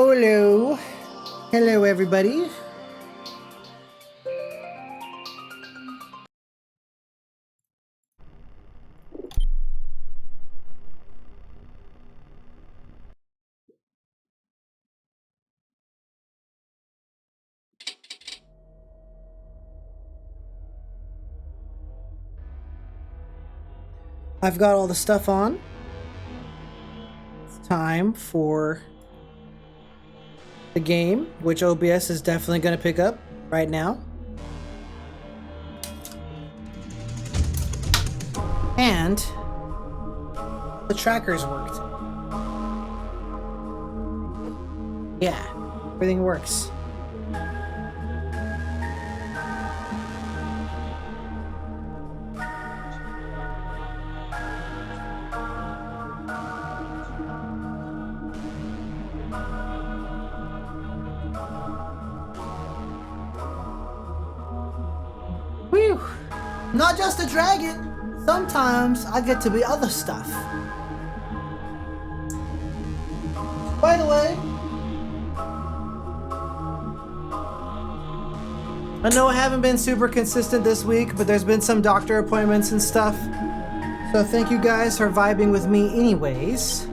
Hello. Hello, everybody. I've got all the stuff on. It's time for the game, which OBS is definitely going to pick up right now. And the trackers worked. Yeah, everything works. Whew. Not just a dragon. Sometimes I get to be other stuff. By the way, I know I haven't been super consistent this week, but there's been some doctor appointments and stuff. So thank you guys for vibing with me anyways.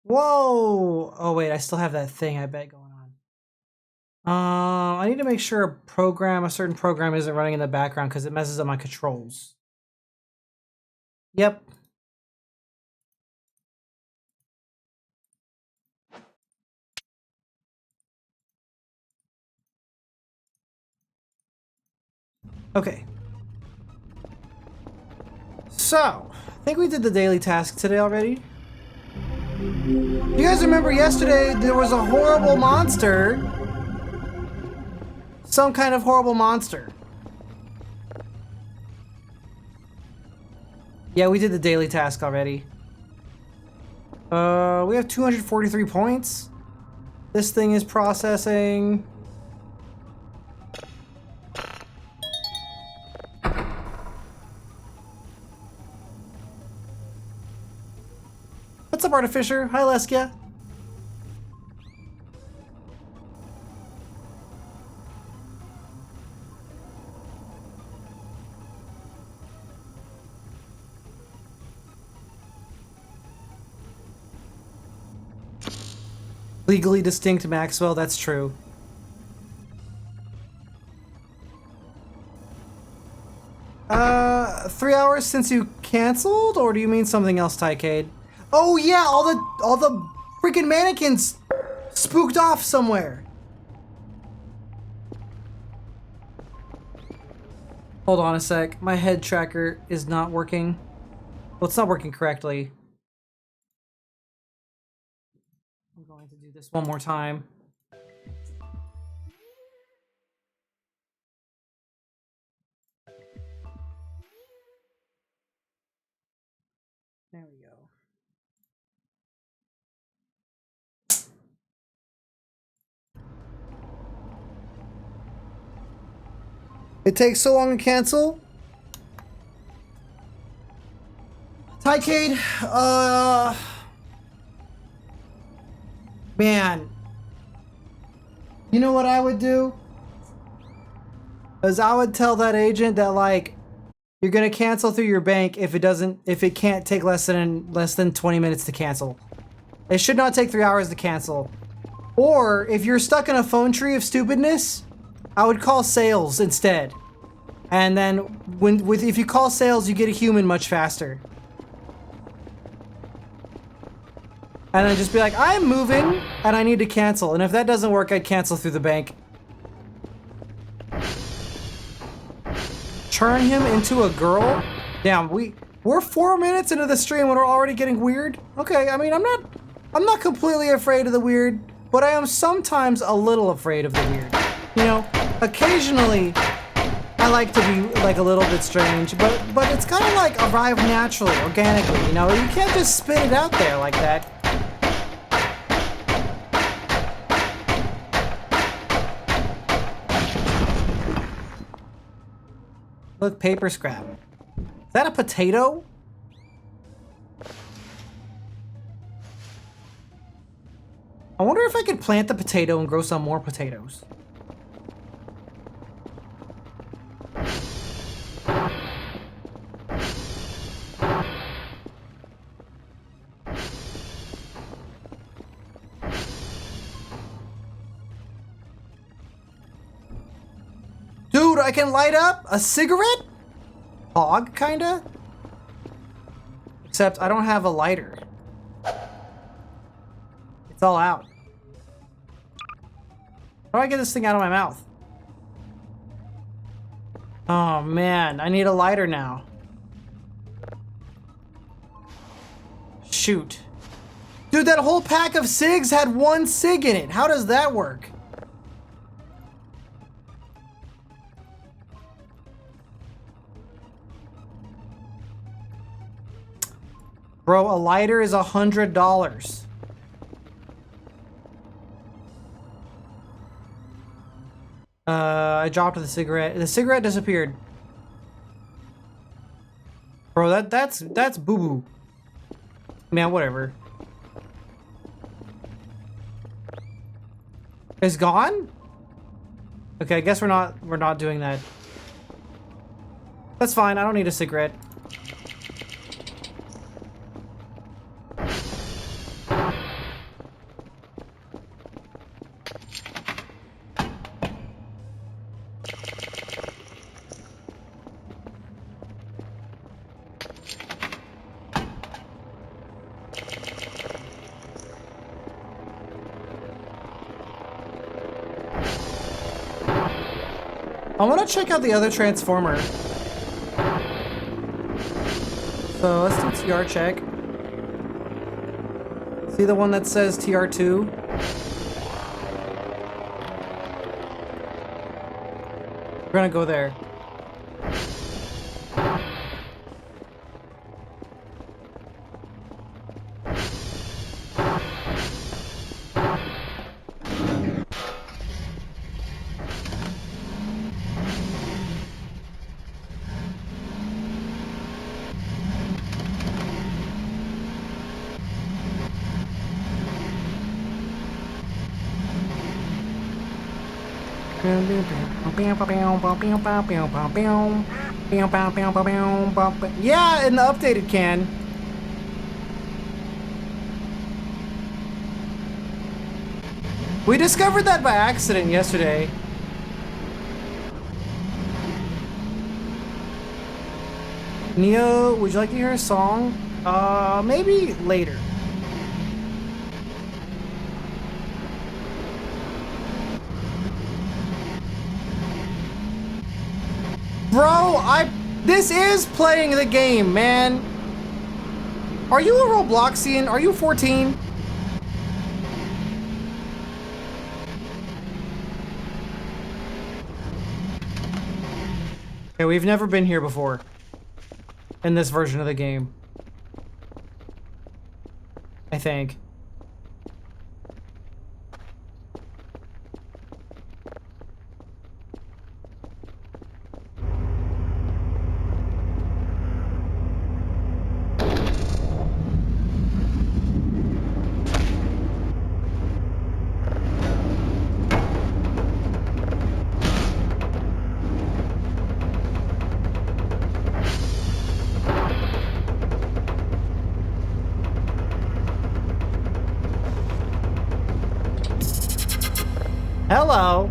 Whoa! Oh wait, I still have that thing I bet going on. I need to make sure a certain program isn't running in the background because it messes up my controls. Yep. Okay. So, I think we did the daily task today already. You guys remember yesterday there was a horrible monster? Some kind of horrible monster. Yeah, we did the daily task already. We have 243 points. This thing is processing. What's up, Artificer? Hi, Leskia. Legally distinct, Maxwell. That's true. Three hours since you canceled, or do you mean something else, Tycade? Oh yeah, all the freaking mannequins spooked off somewhere. Hold on a sec. My head tracker is not working. Well, it's not working correctly. I'm going to do this one more time. There we go. It takes so long to cancel? Tycade, man. You know what I would do? Is I would tell that agent that, like, you're gonna cancel through your bank if it can't take less than 20 minutes to cancel. It should not take 3 hours to cancel. Or if you're stuck in a phone tree of stupidness, I would call sales instead. And then if you call sales, you get a human much faster. And then just be like, I'm moving and I need to cancel. And if that doesn't work, I'd cancel through the bank. Turn him into a girl? Damn, we're 4 minutes into the stream and we're already getting weird? Okay, I mean, I'm not completely afraid of the weird, but I am sometimes a little afraid of the weird. You know, occasionally I like to be like a little bit strange, but it's kind of like arrive naturally, organically, you know? You can't just spit it out there like that. Look, paper scrap. Is that a potato? I wonder if I could plant the potato and grow some more potatoes. Dude, I can light up a cigarette? Hog, kinda? Except I don't have a lighter. It's all out. How do I get this thing out of my mouth? Oh man, I need a lighter now. Shoot. Dude, that whole pack of cigs had one cig in it. How does that work? Bro, a lighter is $100. I dropped the cigarette. The cigarette disappeared. Bro, that's boo-boo. Man, whatever. It's gone? Okay, I guess we're not doing that. That's fine. I don't need a cigarette. I want to check out the other transformer. So let's do TR check. See the one that says TR2? We're gonna go there. Yeah, in the updated can. We discovered that by accident yesterday. Neo, would you like to hear a song? Maybe later. Bro, this is playing the game, man. Are you a Robloxian? Are you 14? Okay, we've never been here before. In this version of the game. I think. Hello.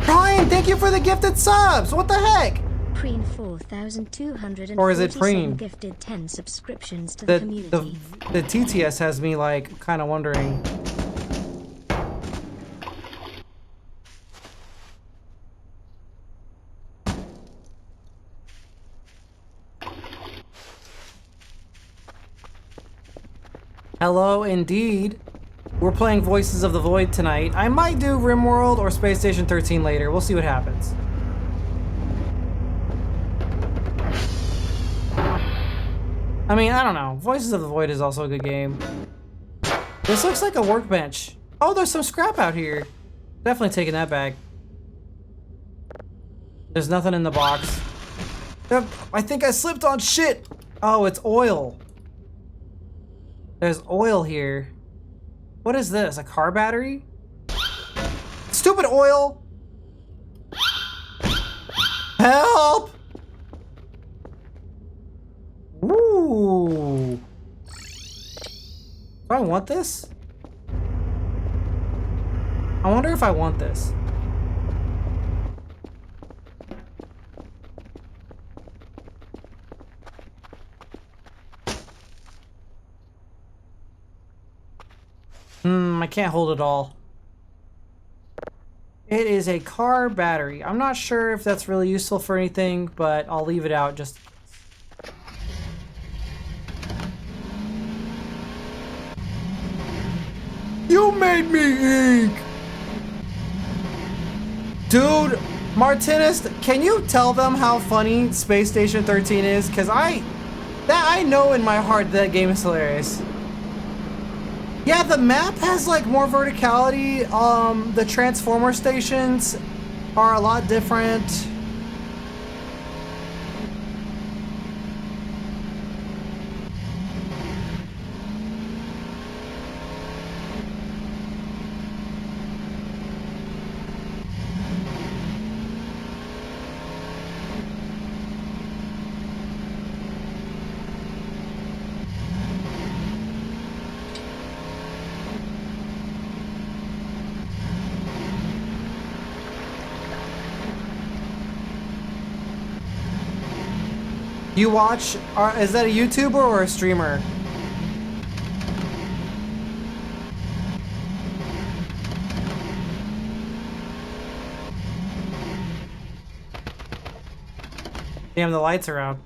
Brian, thank you for the gifted subs. What the heck? Preen 4,247 Or is it Preen? Gifted 10 subscriptions to the community. The TTS has me like kind of wondering. Hello, indeed. We're playing Voices of the Void tonight. I might do RimWorld or Space Station 13 later. We'll see what happens. I mean, I don't know. Voices of the Void is also a good game. This looks like a workbench. Oh, there's some scrap out here. Definitely taking that back. There's nothing in the box. I think I slipped on shit. Oh, it's oil. There's oil here. What is this? A car battery? Stupid oil! Help! Ooh. Do I want this? I wonder if I want this. I can't hold it all. It is a car battery. I'm not sure if that's really useful for anything, but I'll leave it out just... You made me ink! Dude, Martinez, can you tell them how funny Space Station 13 is? Because I know in my heart that game is hilarious. Yeah, the map has like more verticality. The transformer stations are a lot different. You watch, is that a YouTuber or a streamer? Damn, the lights are out.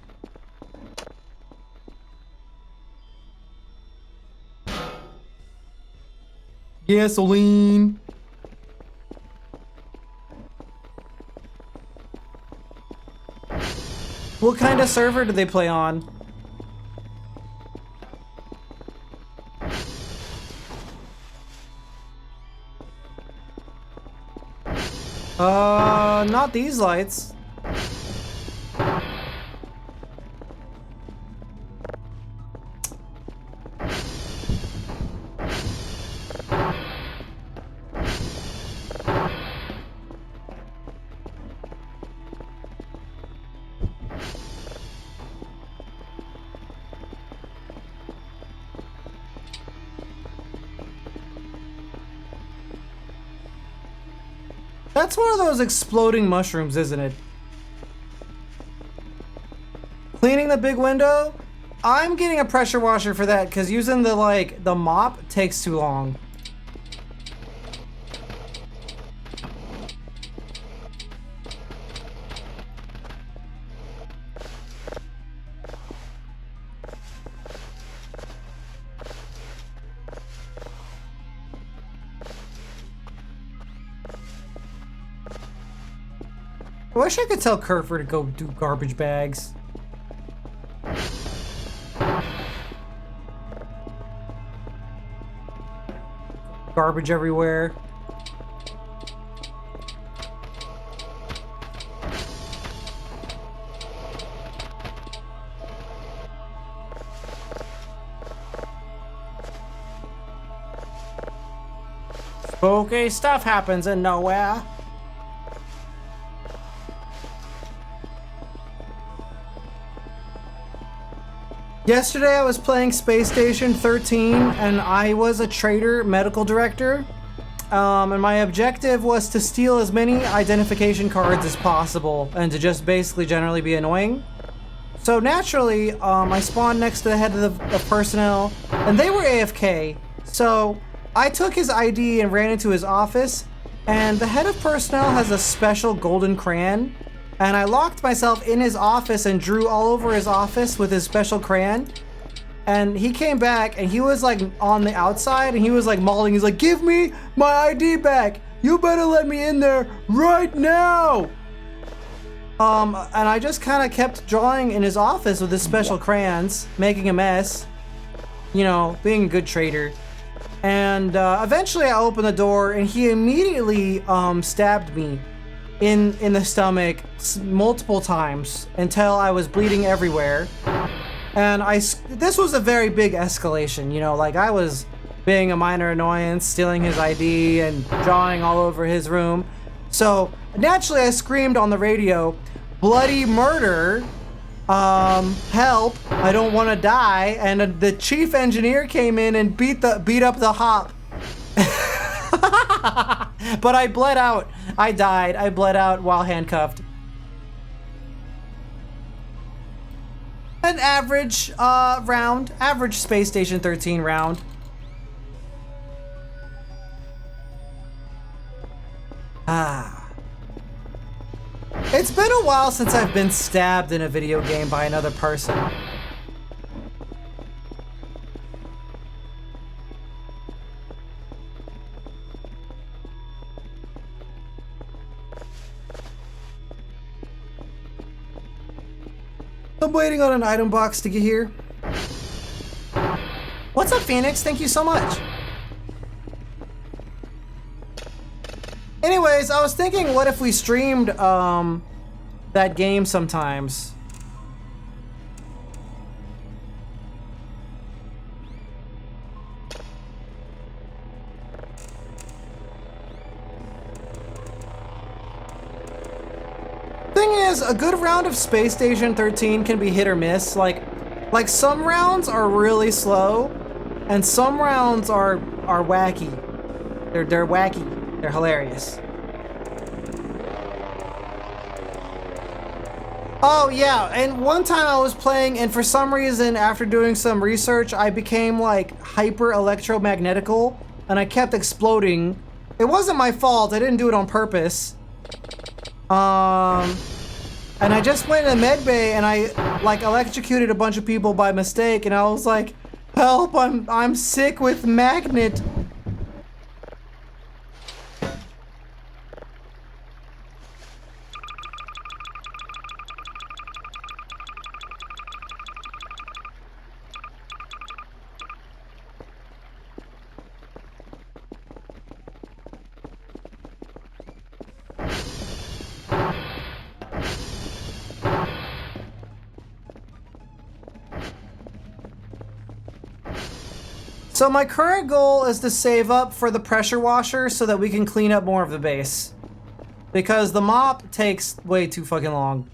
Gasoline. What kind of server do they play on? Not these lights. That's one of those exploding mushrooms, isn't it? Cleaning the big window? I'm getting a pressure washer for that because using the mop takes too long. I wish I could tell Kerfer to go do garbage bags. Garbage everywhere. Spooky stuff happens in nowhere. Yesterday I was playing Space Station 13 and I was a trader medical director. And my objective was to steal as many identification cards as possible and to just basically generally be annoying. So naturally, I spawned next to the head of the personnel and they were AFK. So I took his ID and ran into his office, and the head of personnel has a special golden crayon. And I locked myself in his office and drew all over his office with his special crayon. And he came back and he was like on the outside and he was like mauling. He's like, "Give me my ID back. You better let me in there right now." And I just kind of kept drawing in his office with his special crayons, making a mess, you know, being a good trader. And eventually I opened the door and he immediately stabbed me. in the stomach multiple times until I was bleeding everywhere. And this was a very big escalation, you know, like I was being a minor annoyance, stealing his ID and drawing all over his room. So naturally I screamed on the radio, "Bloody murder, help, I don't want to die." And the chief engineer came in and beat up the hop. But I bled out. I died. I bled out while handcuffed. An average round, average Space Station 13 round. It's been a while since I've been stabbed in a video game by another person. I'm waiting on an item box to get here. What's up, Phoenix? Thank you so much. Anyways, I was thinking, what if we streamed that game sometimes? Thing is, a good round of Space Station 13 can be hit or miss. Like some rounds are really slow, and some rounds are wacky. They're wacky. They're hilarious. Oh yeah, and one time I was playing, and for some reason, after doing some research, I became like hyper electromagnetical, and I kept exploding. It wasn't my fault. I didn't do it on purpose. And I just went in the med bay and I like electrocuted a bunch of people by mistake, and I was like, "Help! I'm sick with magnet." So my current goal is to save up for the pressure washer so that we can clean up more of the base. Because the mop takes way too fucking long.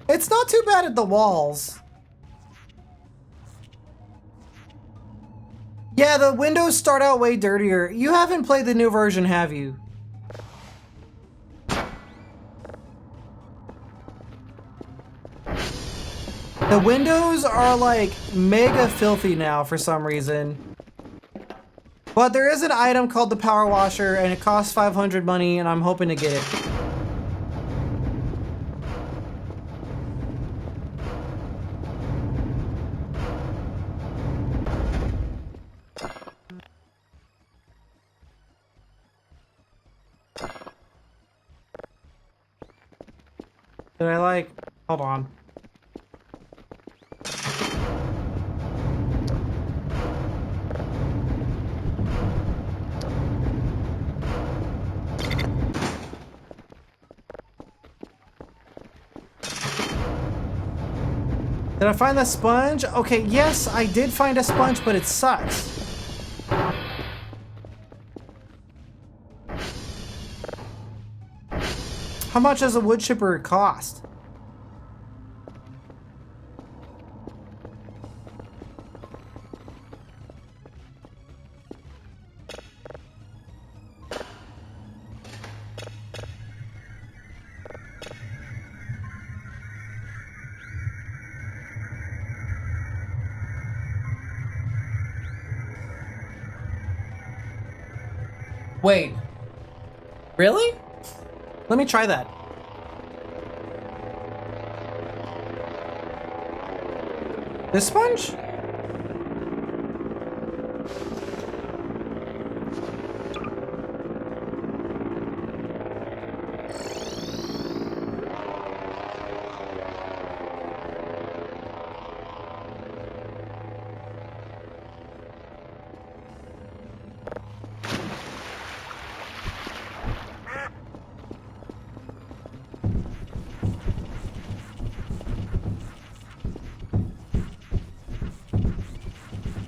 It's not too bad at the walls. Yeah, the windows start out way dirtier. You haven't played the new version, have you? The windows are like mega filthy now for some reason. But there is an item called the power washer, and it costs 500 money, and I'm hoping to get it. Did I like... Hold on. Did I find the sponge? Okay, yes, I did find a sponge, but it sucks. How much does a wood chipper cost? Wait. Really? Let me try that. This sponge?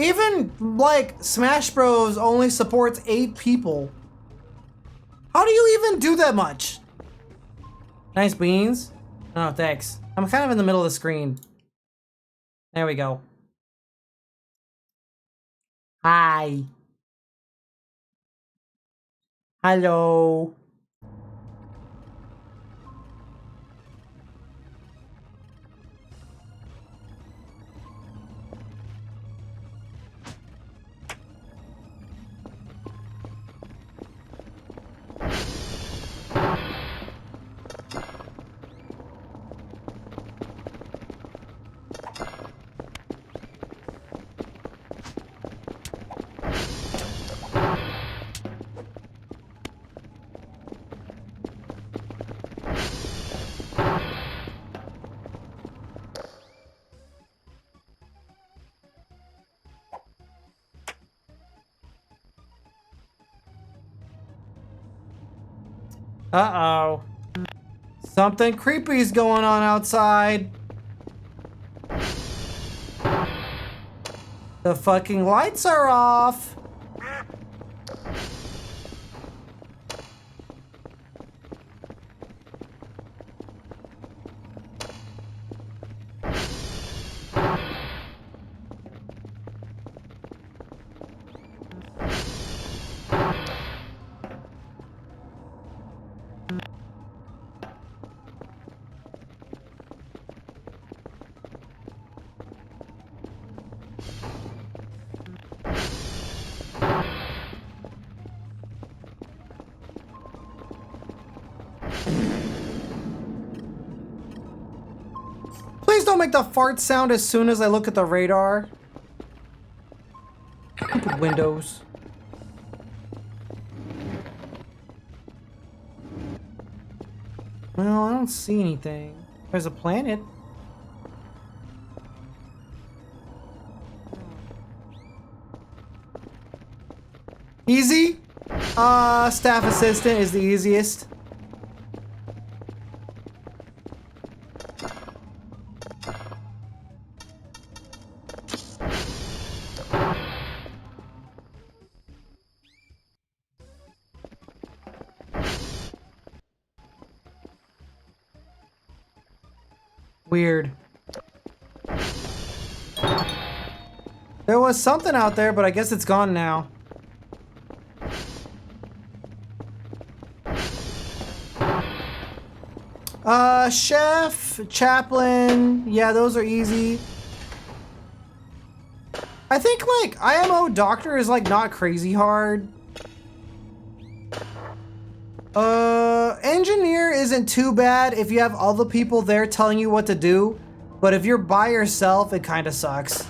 Even, like, Smash Bros. Only supports 8 people. How do you even do that much? Nice beans. Oh, thanks. I'm kind of in the middle of the screen. There we go. Hi. Hello. Uh-oh. Something creepy's going on outside. The fucking lights are off. Please don't make the fart sound as soon as I look at the radar. Stupid windows. Well, I don't see anything. There's a planet. Easy? Staff assistant is the easiest. Weird. There was something out there, but I guess it's gone now. Chef, chaplain, yeah, those are easy. I think, like, IMO doctor is, like, not crazy hard. Engineer isn't too bad if you have other people there telling you what to do, but if you're by yourself, it kind of sucks.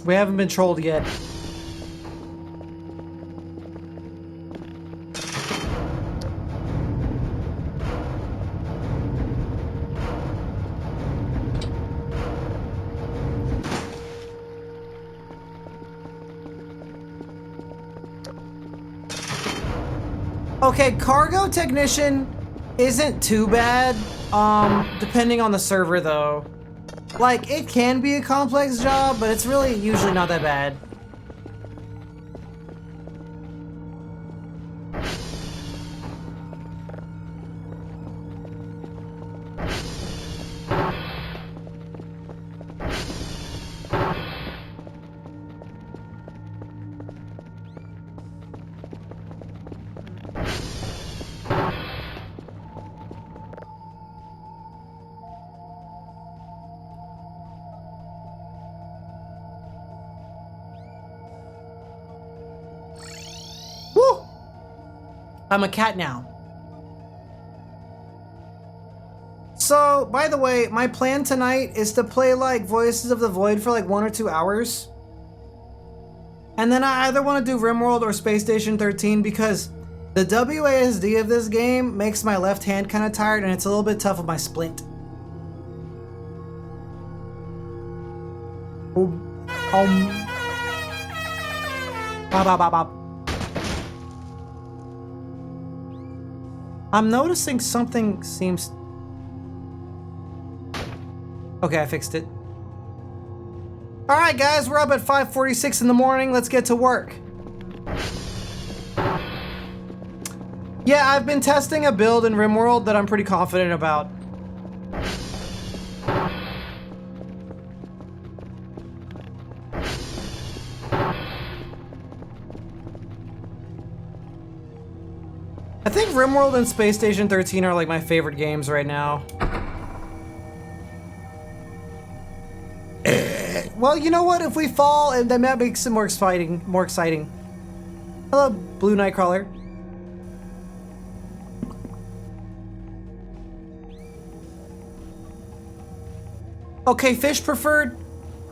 We haven't been trolled yet. Okay, cargo technician isn't too bad, depending on the server though. Like, it can be a complex job, but it's really usually not that bad. I'm a cat now. So, by the way, my plan tonight is to play like Voices of the Void for like 1 or 2 hours. And then I either want to do RimWorld or Space Station 13 because the WASD of this game makes my left hand kind of tired and it's a little bit tough with my splint. Bop, bop, bop, bop. I'm noticing something seems... Okay, I fixed it. Alright guys, we're up at 5:46 in the morning. Let's get to work. Yeah, I've been testing a build in RimWorld that I'm pretty confident about. I think RimWorld and Space Station 13 are like my favorite games right now. Well, you know what? If we fall, and that makes it more exciting. Hello, Blue Nightcrawler. Okay, fish preferred.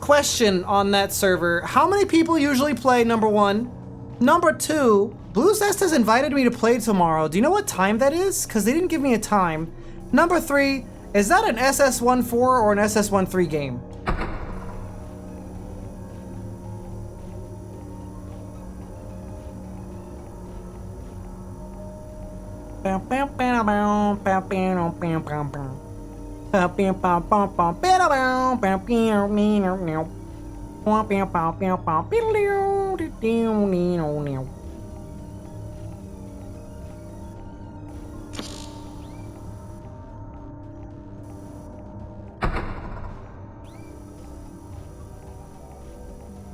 Question on that server: how many people usually play? Number 1. Number 2. Blue's Nest has invited me to play tomorrow. Do you know what time that is? Because they didn't give me a time. Number 3. Is that an SS14 or an SS13 game?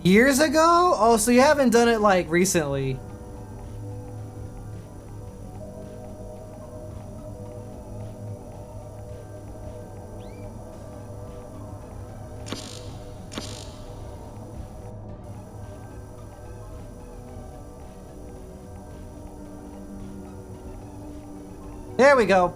Years ago? Oh, so you haven't done it like recently. There we go.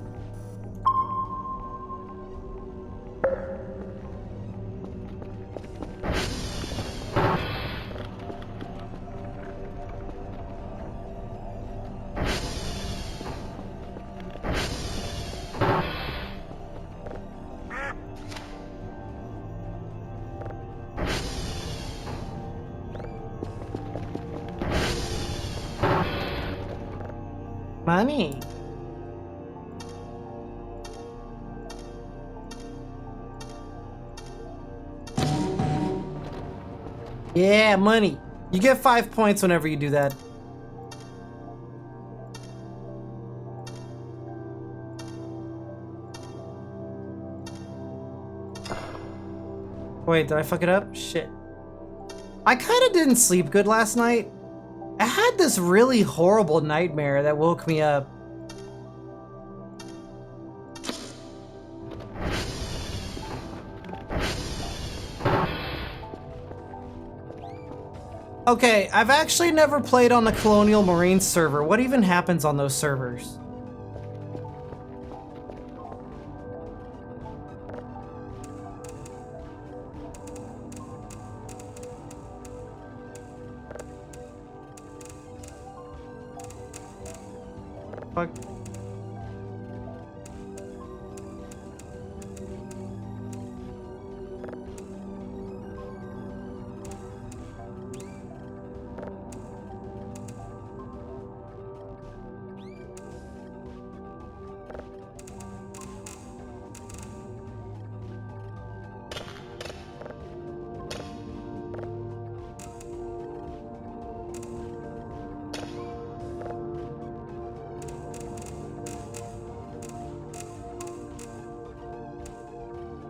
Money. Yeah, money. You get 5 points whenever you do that. Wait, did I fuck it up? Shit. I kind of didn't sleep good last night. I had this really horrible nightmare that woke me up. Okay, I've actually never played on the Colonial Marines server. What even happens on those servers? Fuck.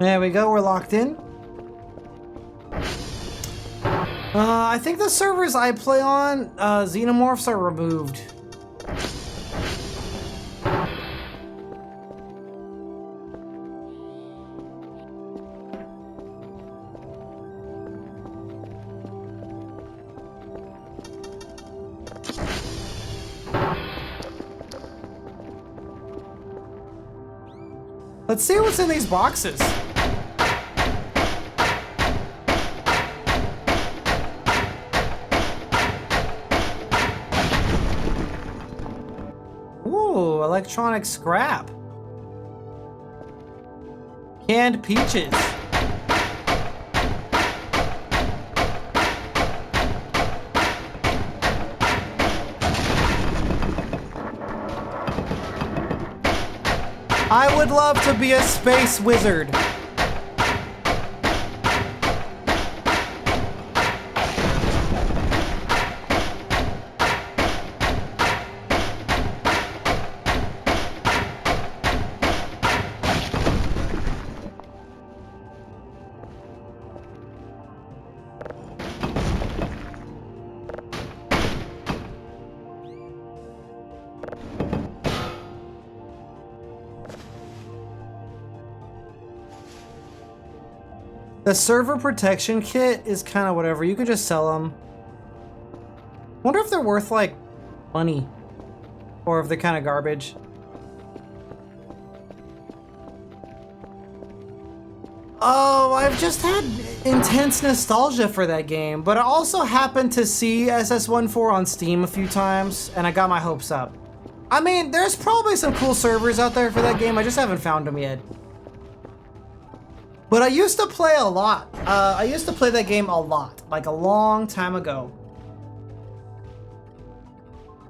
There we go, we're locked in. I think the servers I play on, xenomorphs are removed. Let's see what's in these boxes. Ooh, electronic scrap. Canned peaches. I would love to be a space wizard. The server protection kit is kind of whatever. You could just sell them. Wonder if they're worth like money or if they're kind of garbage. Oh, I've just had intense nostalgia for that game, but I also happened to see SS14 on Steam a few times and I got my hopes up. I mean, there's probably some cool servers out there for that game. I just haven't found them yet. But I used to play a lot. I used to play that game a lot, like a long time ago.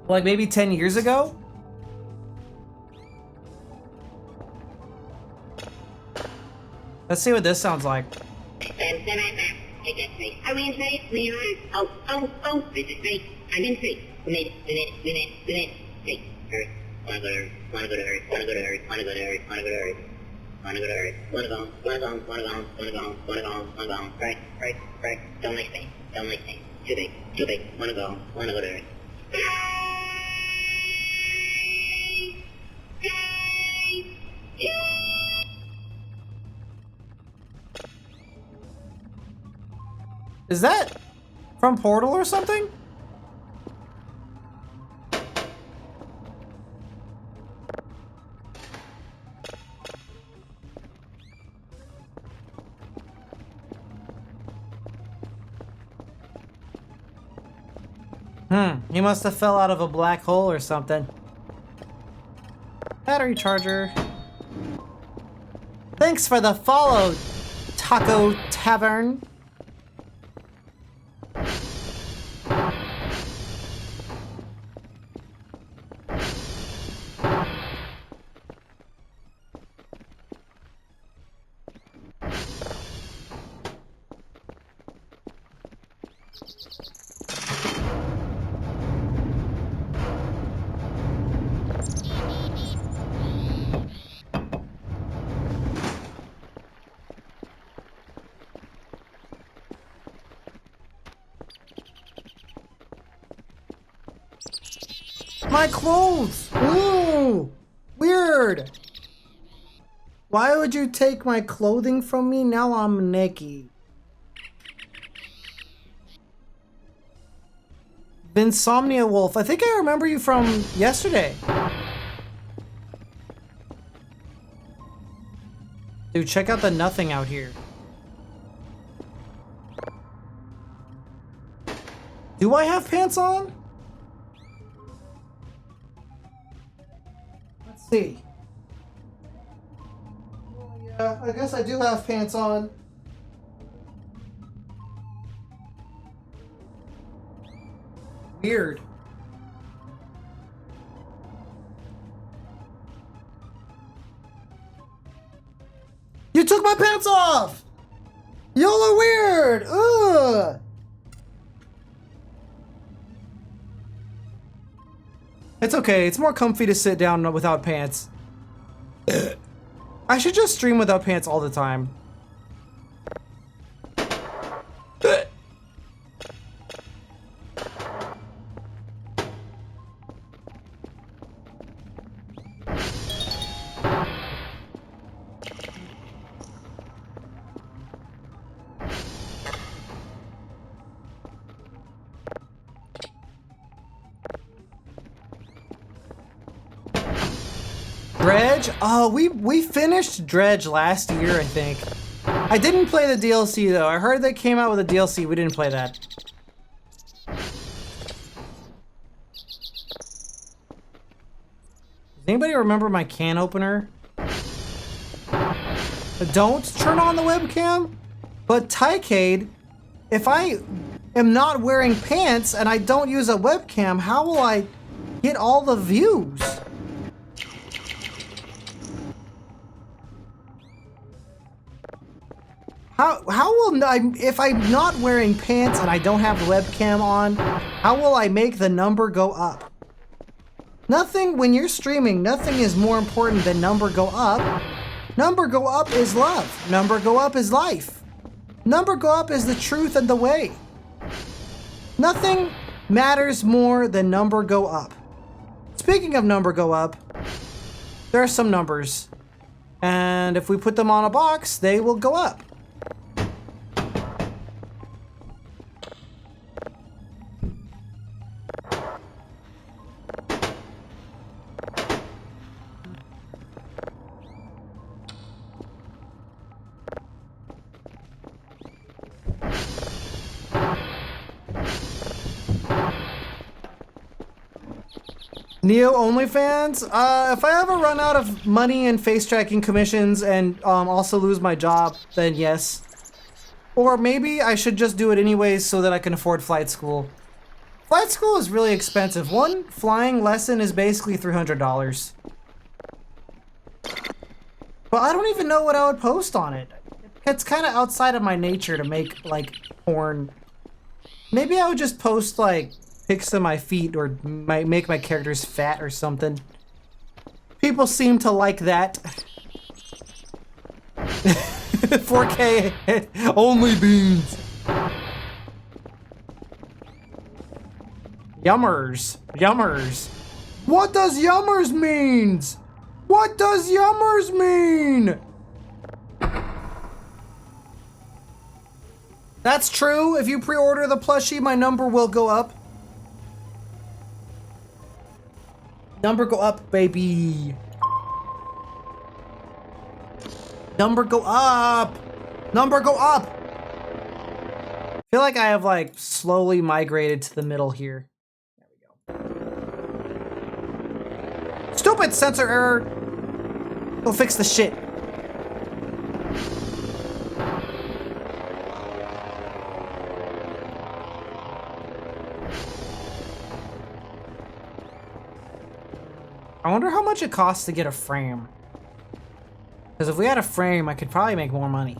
Like maybe 10 years ago? Let's see what this sounds like. Wanna go to Earth, wanna go, right, don't like space, too big, wanna go to Earth. Is that from Portal or something? He must have fell out of a black hole or something. Battery charger. Thanks for the follow, Taco Tavern. My clothes! Ooh! Weird! Why would you take my clothing from me? Now I'm naked. Insomnia Wolf. I think I remember you from yesterday. Dude, check out the nothing out here. Do I have pants on? Let's see. Yeah, I guess I do have pants on. Weird. You took my pants off! Y'all are weird! Ugh! It's okay, it's more comfy to sit down without pants. I should just stream without pants all the time. Dredge? Oh, we finished Dredge last year, I think. I didn't play the DLC though. I heard they came out with a DLC. We didn't play that. Does anybody remember my can opener? Don't turn on the webcam. But Tycade, if I am not wearing pants and I don't use a webcam, how will I get all the views? How will I, if I'm not wearing pants and I don't have the webcam on, how will I make the number go up? Nothing, when you're streaming, nothing is more important than number go up. Number go up is love. Number go up is life. Number go up is the truth and the way. Nothing matters more than number go up. Speaking of number go up, there are some numbers. And if we put them on a box, they will go up. Neo OnlyFans? If I ever run out of money and face tracking commissions and also lose my job, then yes. Or maybe I should just do it anyways so that I can afford flight school. Flight school is really expensive. One flying lesson is basically $300. But I don't even know what I would post on it. It's kind of outside of my nature to make, like, porn. Maybe I would just post, like, pics of my feet or make my characters fat or something. People seem to like that. 4K only beans. Yummers. Yummers. What does yummers means? What does yummers mean? That's true. If you pre-order the plushie, my number will go up. Number go up, baby. Number go up. Number go up. I feel like I have like slowly migrated to the middle here. There we go. Stupid sensor error. Go fix the shit. I wonder how much it costs to get a frame. Because if we had a frame, I could probably make more money.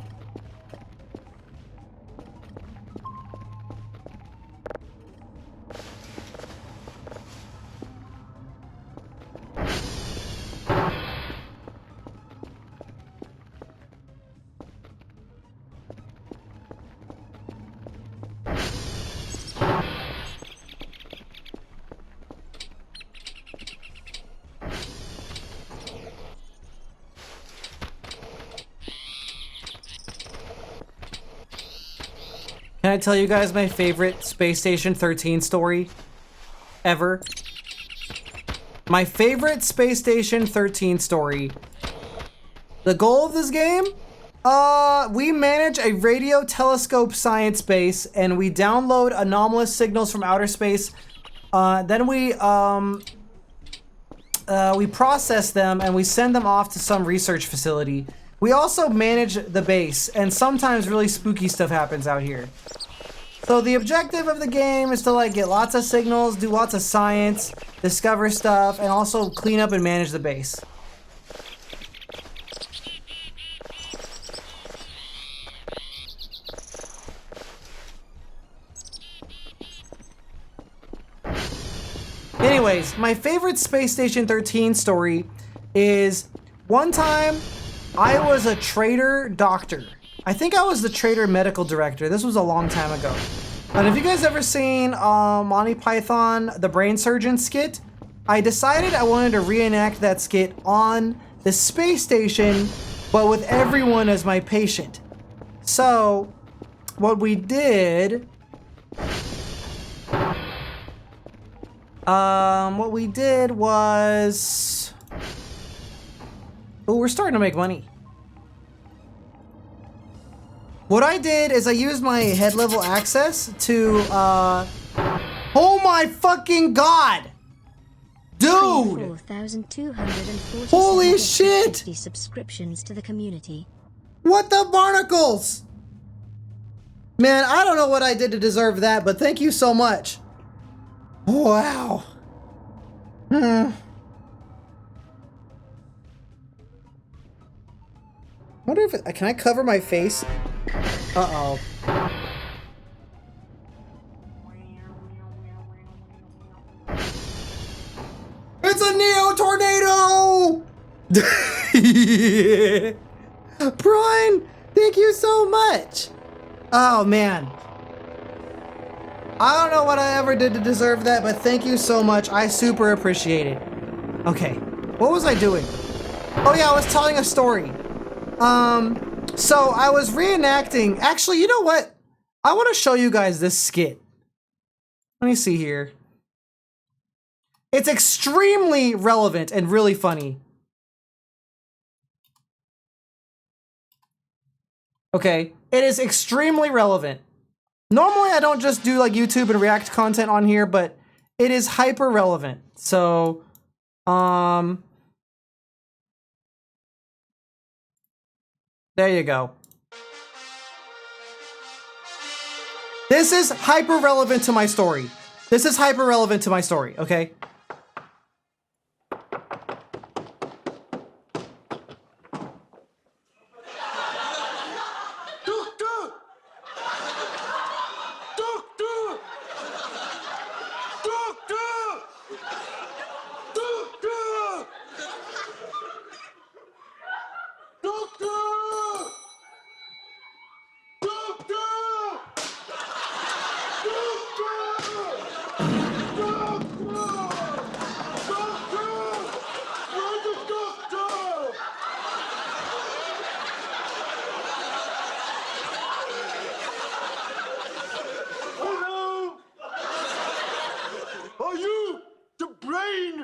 Can I tell you guys my favorite Space Station 13 story ever? My favorite Space Station 13 story. The goal of this game? We manage a radio telescope science base and we download anomalous signals from outer space. Then we process them and we send them off to some research facility. We also manage the base, and sometimes really spooky stuff happens out here. So the objective of the game is to like get lots of signals, do lots of science, discover stuff, and also clean up and manage the base. Anyways, my favorite Space Station 13 story is one time I was a trader doctor. I think I was the trader medical director. This was a long time ago. And have you guys ever seen Monty Python, the Brain Surgeon skit? I decided I wanted to reenact that skit on the space station, but with everyone as my patient. So, what we did was Oh, we're starting to make money. What I did is I used my head level access to, oh my fucking god! Dude! 4,247 Holy shit! 50 subscriptions to the community. What the barnacles? Man, I don't know what I did to deserve that, but thank you so much. Wow. Wonder if can I cover my face? Uh-oh. It's a Neo tornado! Brian, thank you so much. Oh man. I don't know what I ever did to deserve that, but thank you so much. I super appreciate it. Okay, what was I doing? Oh yeah, I was telling a story. So I was reenacting, actually, you know what? I want to show you guys this skit. Let me see here. It's extremely relevant and really funny. Okay, it is extremely relevant. Normally I don't just do like YouTube and React content on here, but it is hyper relevant. So, there you go. This is hyper relevant to my story. This is hyper relevant to my story, okay?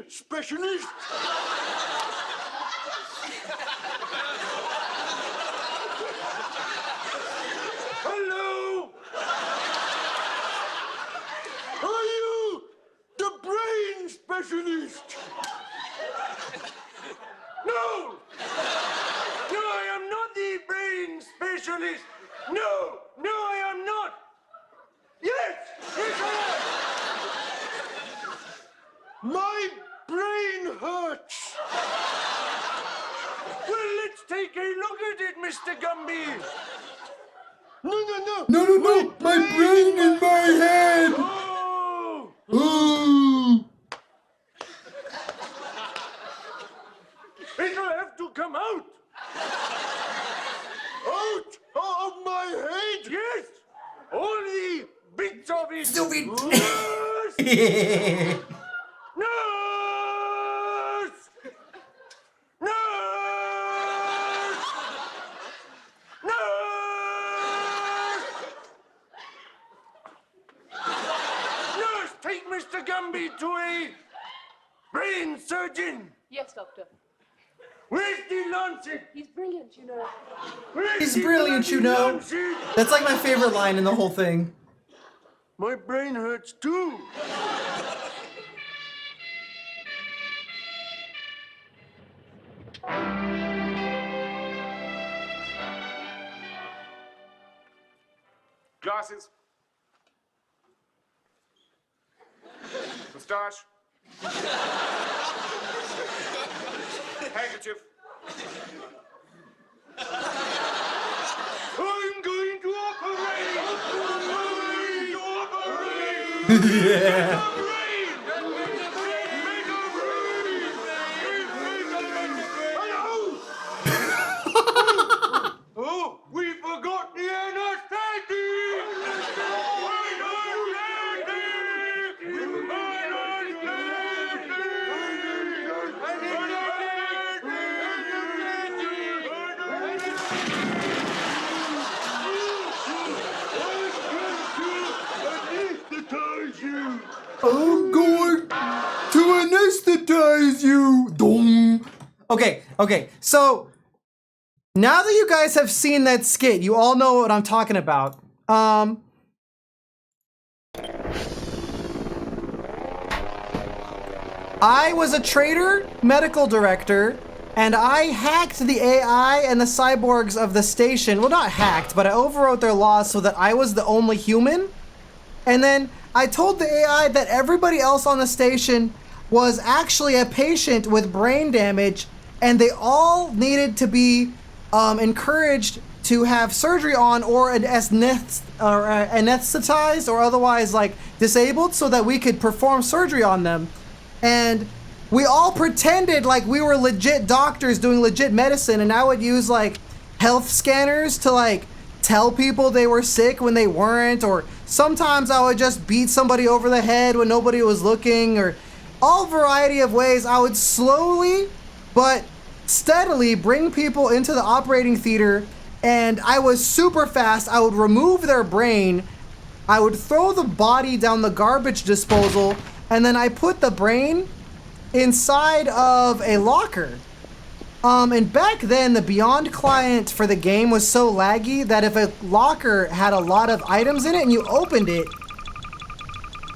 Specialist? Hello? Are you the brain specialist? No! No, I am not the brain specialist. No, no, I am not. Yes, yes, I am. My brain hurts. Well, let's take a look at it, Mr. Gumby. No. My brain in my head. Oh. Ooh. It'll have to come out. Out of my head? Yes. All the bits of it. Stupid. Nurse! Nurse! Nurse! Nurse, take Mr. Gumby to a brain surgeon. Yes, Doctor. Where's the lancet? He's brilliant, you know. He's brilliant, you know. That's like my favorite line in the whole thing. My brain hurts too. Glasses. Moustache. Handkerchief. I'm going to operate! Yeah. Oh, we forgot the anesthetic! Okay. So now that you guys have seen that skit, you all know what I'm talking about. I was a traitor, medical director, and I hacked the AI and the cyborgs of the station. Well, not hacked, but I overwrote their laws so that I was the only human. And then I told the AI that everybody else on the station was actually a patient with brain damage, and they all needed to be encouraged to have surgery on or anesthetized or otherwise like disabled so that we could perform surgery on them. And we all pretended like we were legit doctors doing legit medicine, and I would use like health scanners to like tell people they were sick when they weren't, or sometimes I would just beat somebody over the head when nobody was looking, or all variety of ways I would slowly but steadily bring people into the operating theater. And I was super fast. I would remove their brain, I would throw the body down the garbage disposal, and then I put the brain inside of a locker. And back then, the Beyond client for the game was so laggy that if a locker had a lot of items in it and you opened it,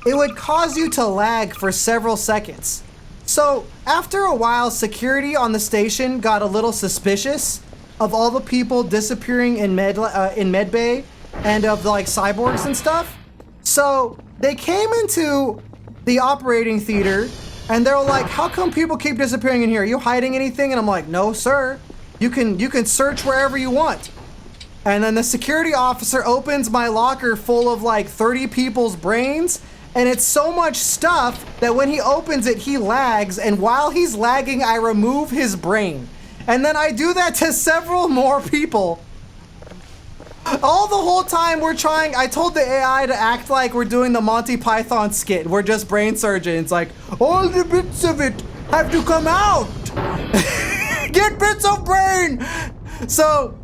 it would cause you to lag for several seconds. So after a while, security on the station got a little suspicious of all the people disappearing in med bay and of like cyborgs and stuff. So they came into the operating theater and they're like, how come people keep disappearing in here? Are you hiding anything? And I'm like, no, sir. You can search wherever you want. And then the security officer opens my locker full of like 30 people's brains. And it's so much stuff that when he opens it, he lags. And while he's lagging, I remove his brain. And then I do that to several more people. All the whole time we're trying, I told the AI to act like we're doing the Monty Python skit. We're just brain surgeons. Like, all the bits of it have to come out. Get bits of brain. So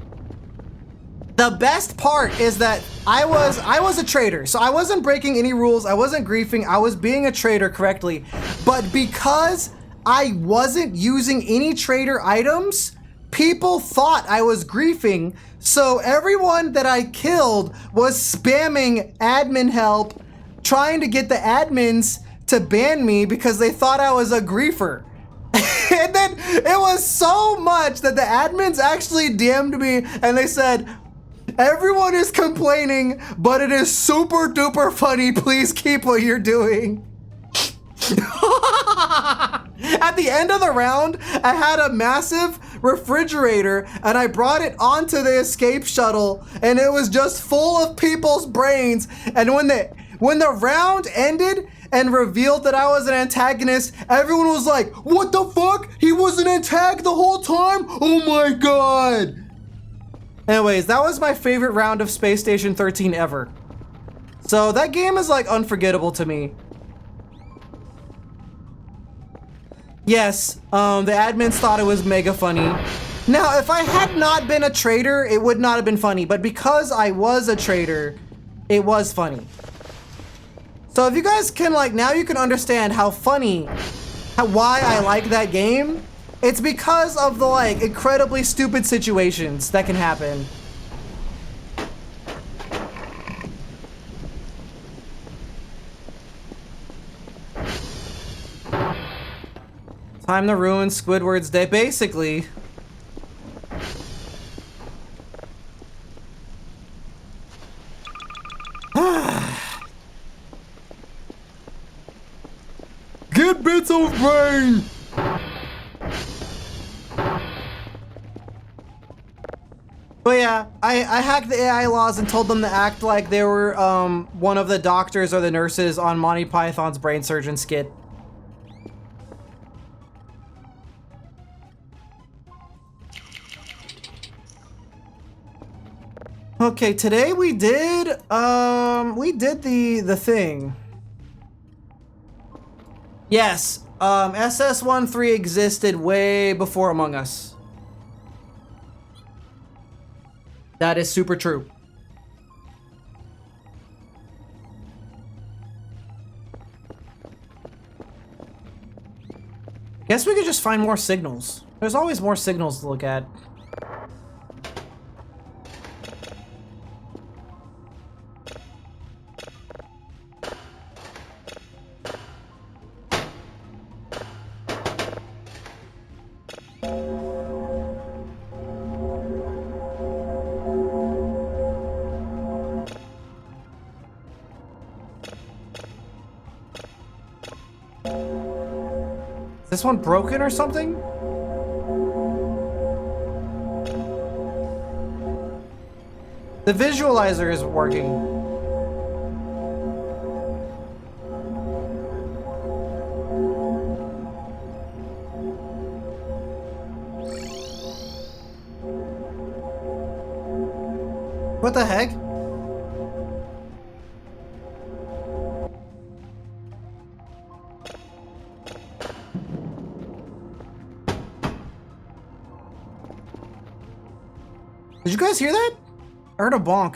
the best part is that I was a traitor. So I wasn't breaking any rules. I wasn't griefing. I was being a traitor correctly. But because I wasn't using any traitor items, people thought I was griefing. So everyone that I killed was spamming admin help, trying to get the admins to ban me because they thought I was a griefer. And then it was so much that the admins actually DM'd me and they said, everyone is complaining, but it is super duper funny. Please keep what you're doing. At the end of the round, I had a massive refrigerator and I brought it onto the escape shuttle and it was just full of people's brains. And when the round ended and revealed that I was an antagonist, everyone was like, what the fuck? He was an antag the whole time? Oh my god. Anyways, that was my favorite round of Space Station 13 ever. So that game is like unforgettable to me. Yes, the admins thought it was mega funny. Now, if I had not been a traitor, it would not have been funny, but because I was a traitor, it was funny. So if you guys can like, now you can understand how funny, why I like that game. It's because of the like incredibly stupid situations that can happen. Time to ruin Squidward's day, basically. Get bits of brain! But yeah, I hacked the AI laws and told them to act like they were one of the doctors or the nurses on Monty Python's Brain Surgeon skit. Okay, today we did the thing. Yes, SS13 existed way before Among Us. That is super true. Guess we could just find more signals. There's always more signals to look at. Is this one broken or something? The visualizer is working. What the heck? Did you guys hear that? I heard a bonk.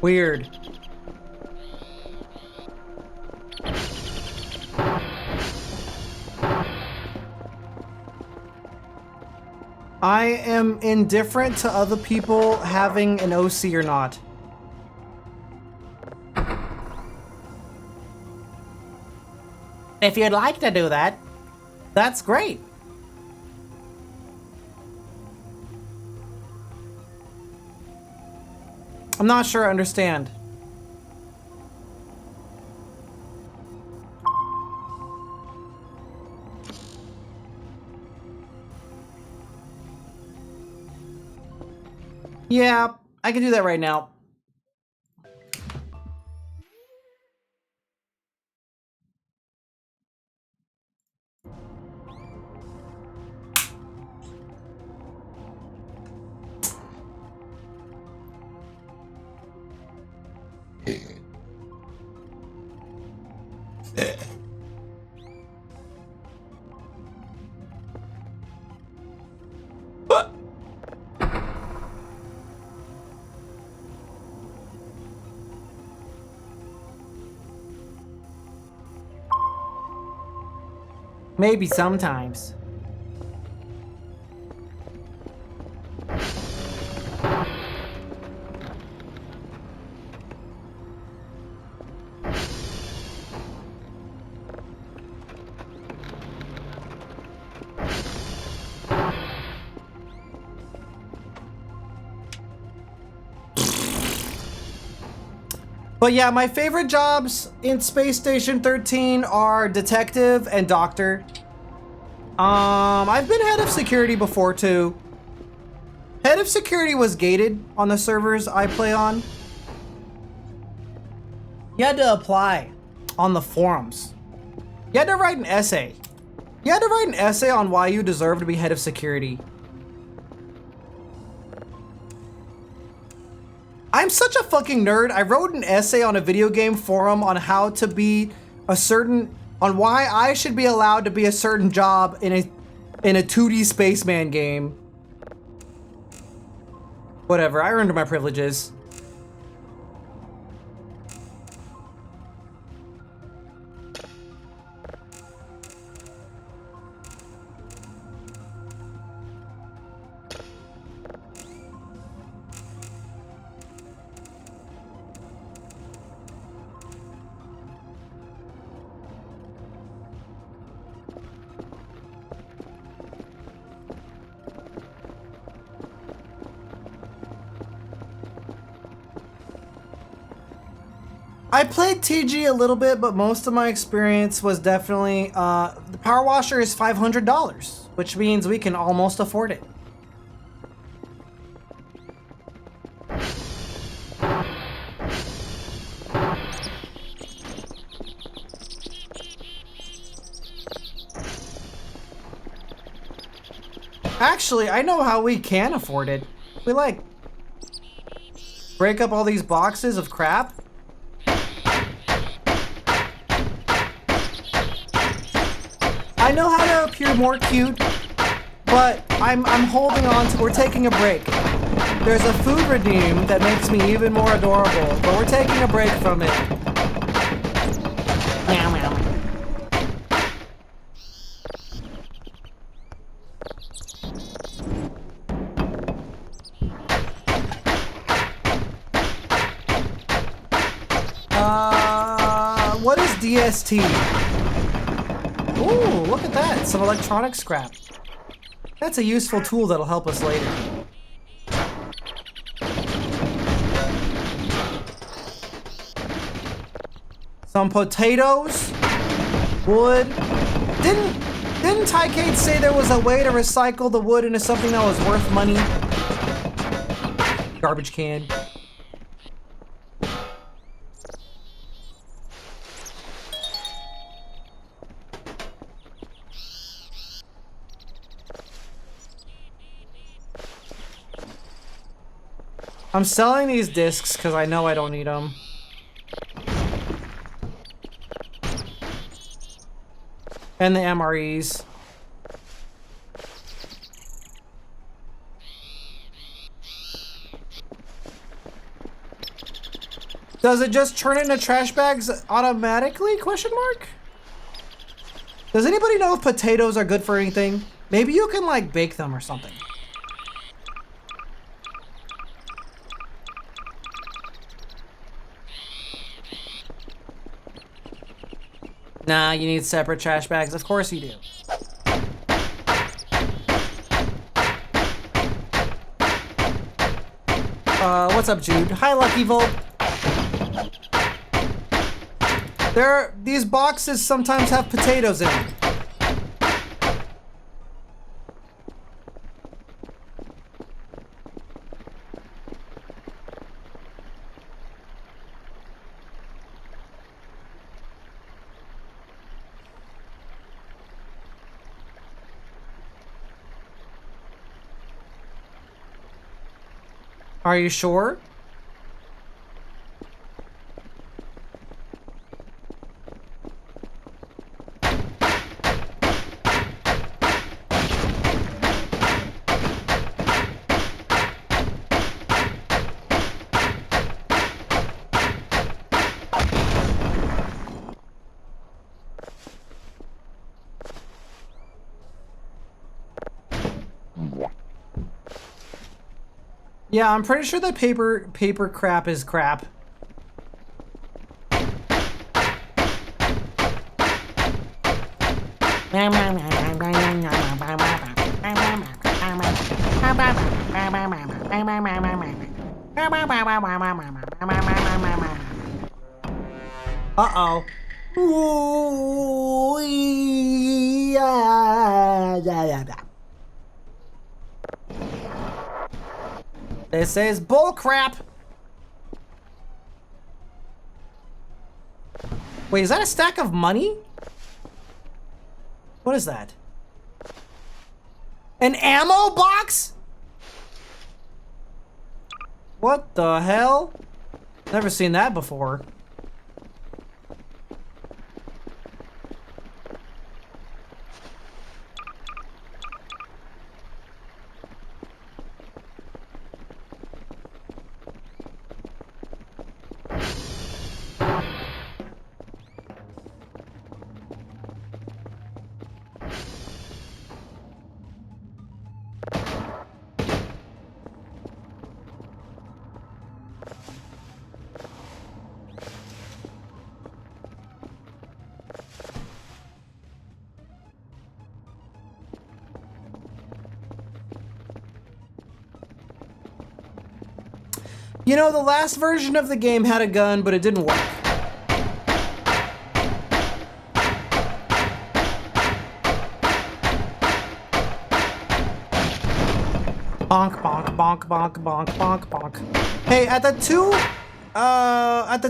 Weird. I am indifferent to other people having an OC or not. If you'd like to do that, that's great. I'm not sure I understand. Yeah, I can do that right now. Maybe sometimes. But yeah, my favorite jobs in Space Station 13 are detective and doctor. I've been head of security before too. Head of security was gated on the servers I play on. You had to apply on the forums. You had to write an essay. You had to write an essay on why you deserve to be head of security. I'm such a fucking nerd. I wrote an essay on a video game forum on how to be a certain, on why I should be allowed to be a certain job in a 2D spaceman game. Whatever, I earned my privileges. I played TG a little bit, but most of my experience was definitely, the power washer is $500, which means we can almost afford it. Actually, I know how we can afford it. We like break up all these boxes of crap. I know how to appear more cute, but I'm holding on to, we're taking a break. There's a food redeem that makes me even more adorable, but we're taking a break from it. Meow meow. What is DST? Ooh, look at that, some electronic scrap. That's a useful tool that'll help us later. Some potatoes, wood. Didn't Tycade say there was a way to recycle the wood into something that was worth money? Garbage can. I'm selling these discs because I know I don't need them. And the MREs. Does it just turn it into trash bags automatically? Question mark? Does anybody know if potatoes are good for anything? Maybe you can like bake them or something. Nah, you need separate trash bags. Of course you do. What's up, Jude? Hi, Lucky Volt. These boxes sometimes have potatoes in them. Are you sure? Yeah, I'm pretty sure that paper crap is crap. Uh-oh. Ooh, yeah. This is bullcrap. Wait, is that a stack of money? What is that? An ammo box? What the hell? Never seen that before. You know, the last version of the game had a gun, but it didn't work. Bonk, bonk, bonk, bonk, bonk, bonk, bonk. Hey, at the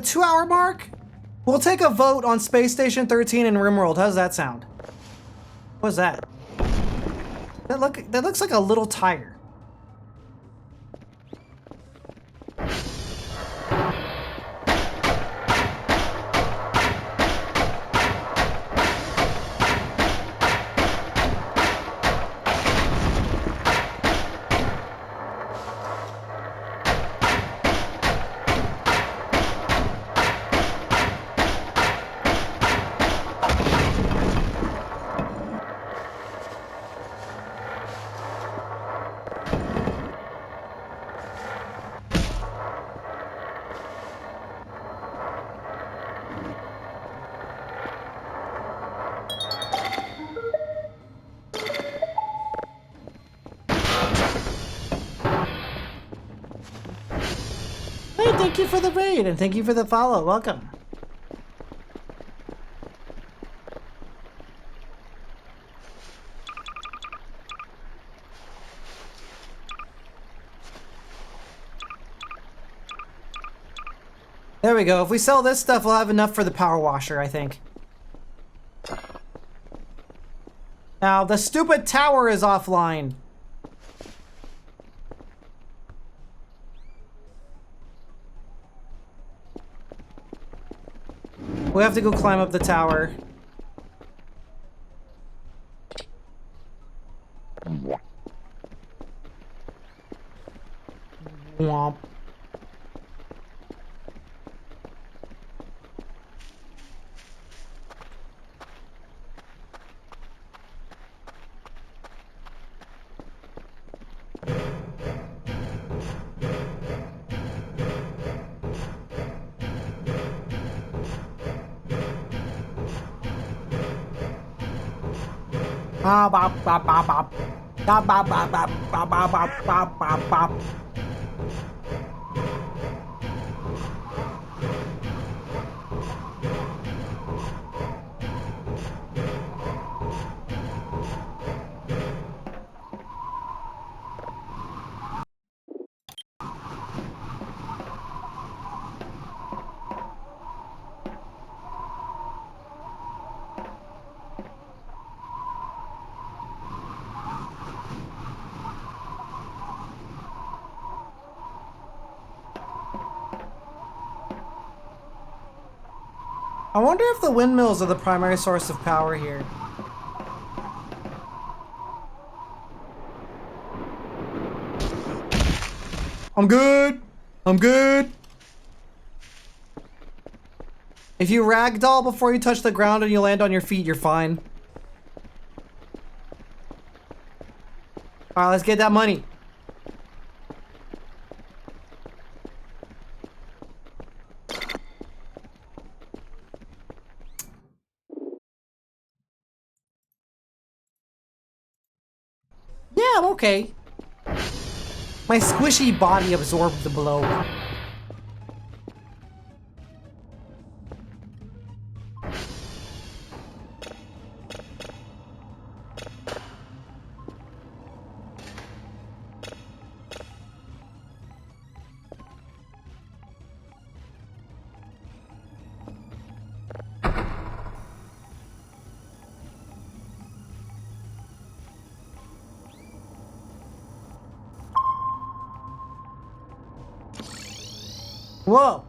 2-hour mark, we'll take a vote on Space Station 13 and RimWorld. How's that sound? What's that? That looks like a little tire. Hey, thank you for the raid and thank you for the follow. Welcome. There we go. If we sell this stuff, we'll have enough for the power washer, I think. Now, the stupid tower is offline. We have to go climb up the tower. Womp. Bop bop bop bop bop. Bop bop bop bop bop bop bop bop bop bop. I wonder if the windmills are the primary source of power here. I'm good. I'm good. If you ragdoll before you touch the ground and you land on your feet, you're fine. Alright, let's get that money. Yeah, I'm okay. My squishy body absorbed the blow. Whoa!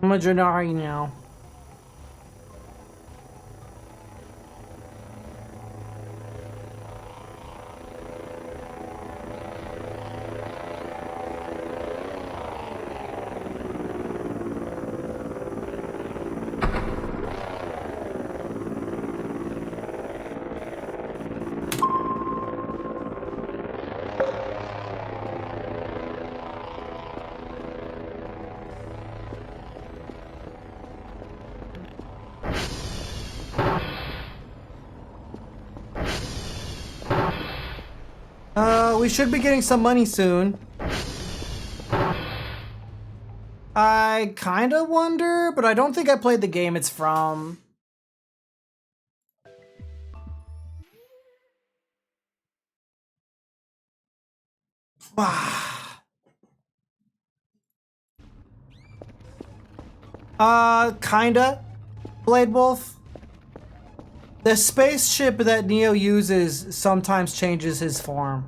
I'm a Janari now. We should be getting some money soon. I kinda wonder, but I don't think I played the game it's from. Kinda. Blade Wolf. The spaceship that Neo uses sometimes changes his form.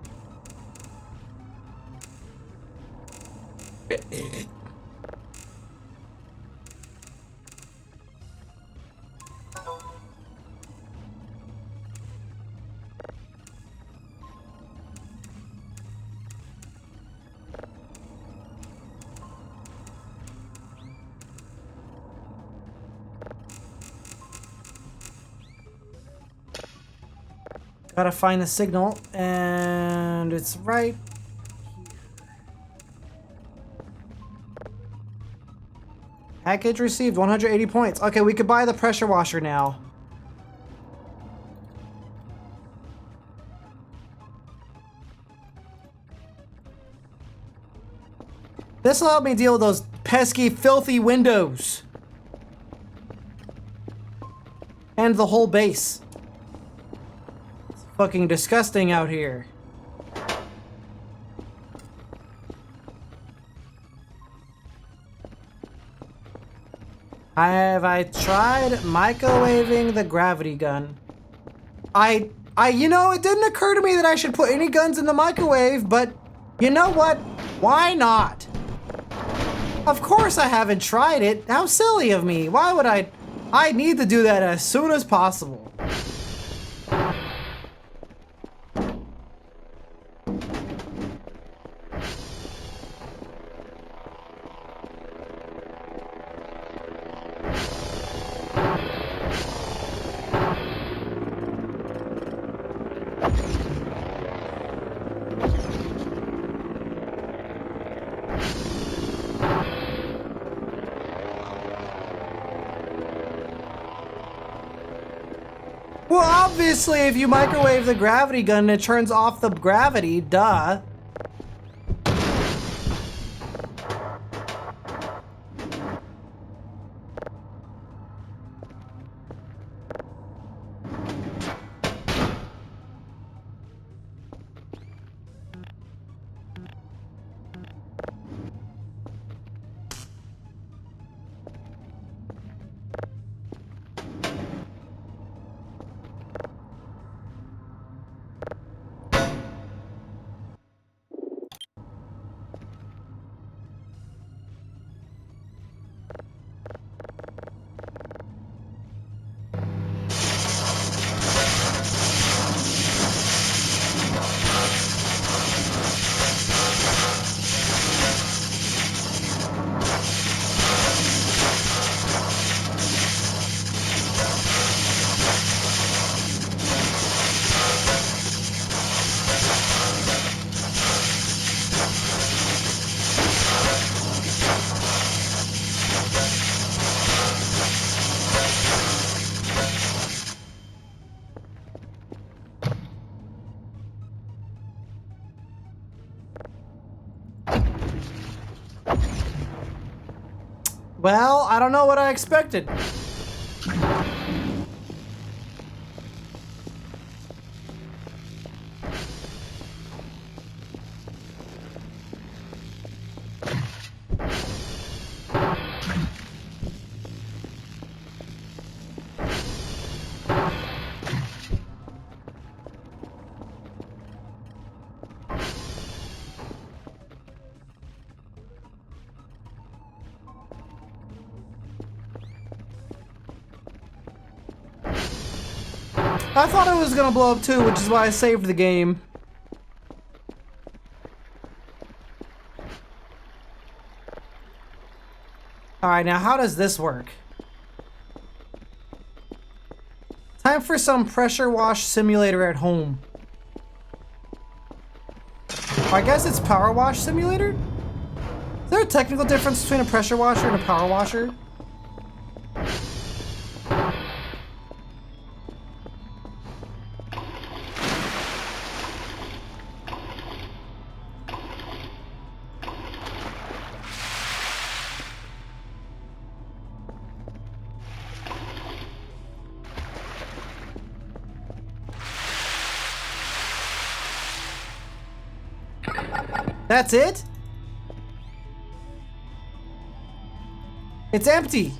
Gotta find the signal, and it's right here. Package received, 180 points. Okay, we could buy the pressure washer now. This will help me deal with those pesky, filthy windows. And the whole base. It's fucking disgusting out here. Have I tried microwaving the gravity gun? You know, it didn't occur to me that I should put any guns in the microwave, but you know what? Why not? Of course I haven't tried it. How silly of me. Why would I? I need to do that as soon as possible. Well, obviously, if you microwave the gravity gun, it turns off the gravity, duh. Well, I don't know what I expected. I thought it was gonna blow up too, which is why I saved the game. Alright, now how does this work? Time for some pressure wash simulator at home. I guess it's power wash simulator? Is there a technical difference between a pressure washer and a power washer? That's it? It's empty.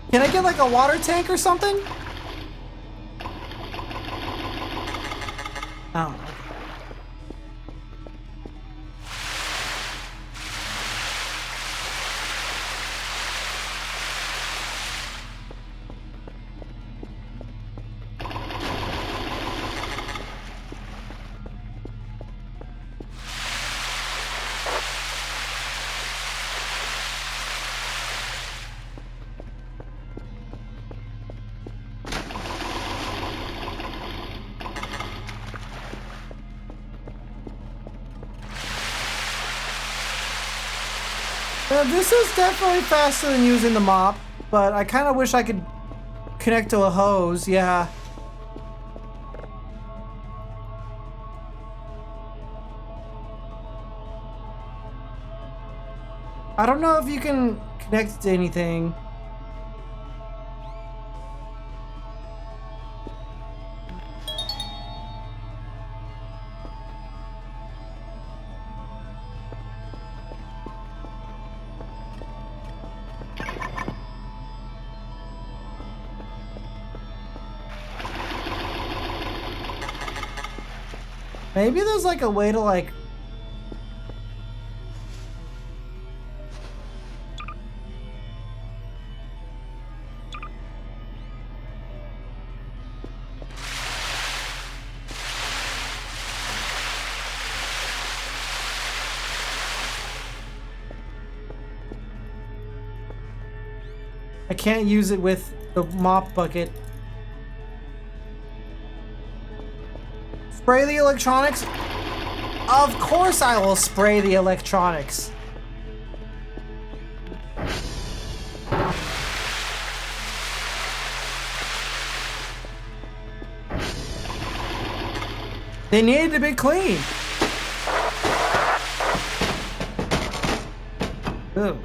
Can I get like a water tank or something? Oh. Yeah, this is definitely faster than using the mop, but I kind of wish I could connect to a hose, yeah. I don't know if you can connect to anything. Maybe there's like a way to like... I can't use it with the mop bucket. Spray the electronics? Of course I will spray the electronics. They needed to be clean. Ooh.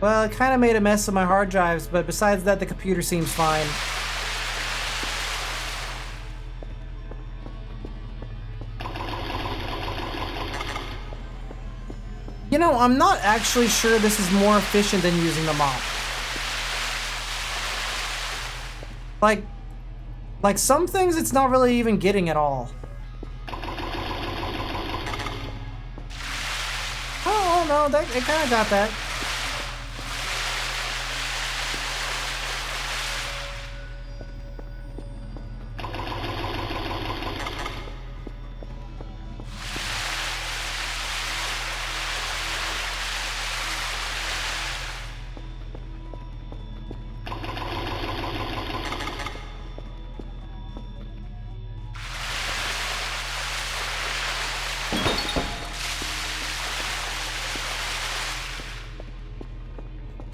Well, it kind of made a mess of my hard drives, but besides that, the computer seems fine. You know, I'm not actually sure this is more efficient than using the mop. Like some things it's not really even getting at all. Oh no, that it kind of got that.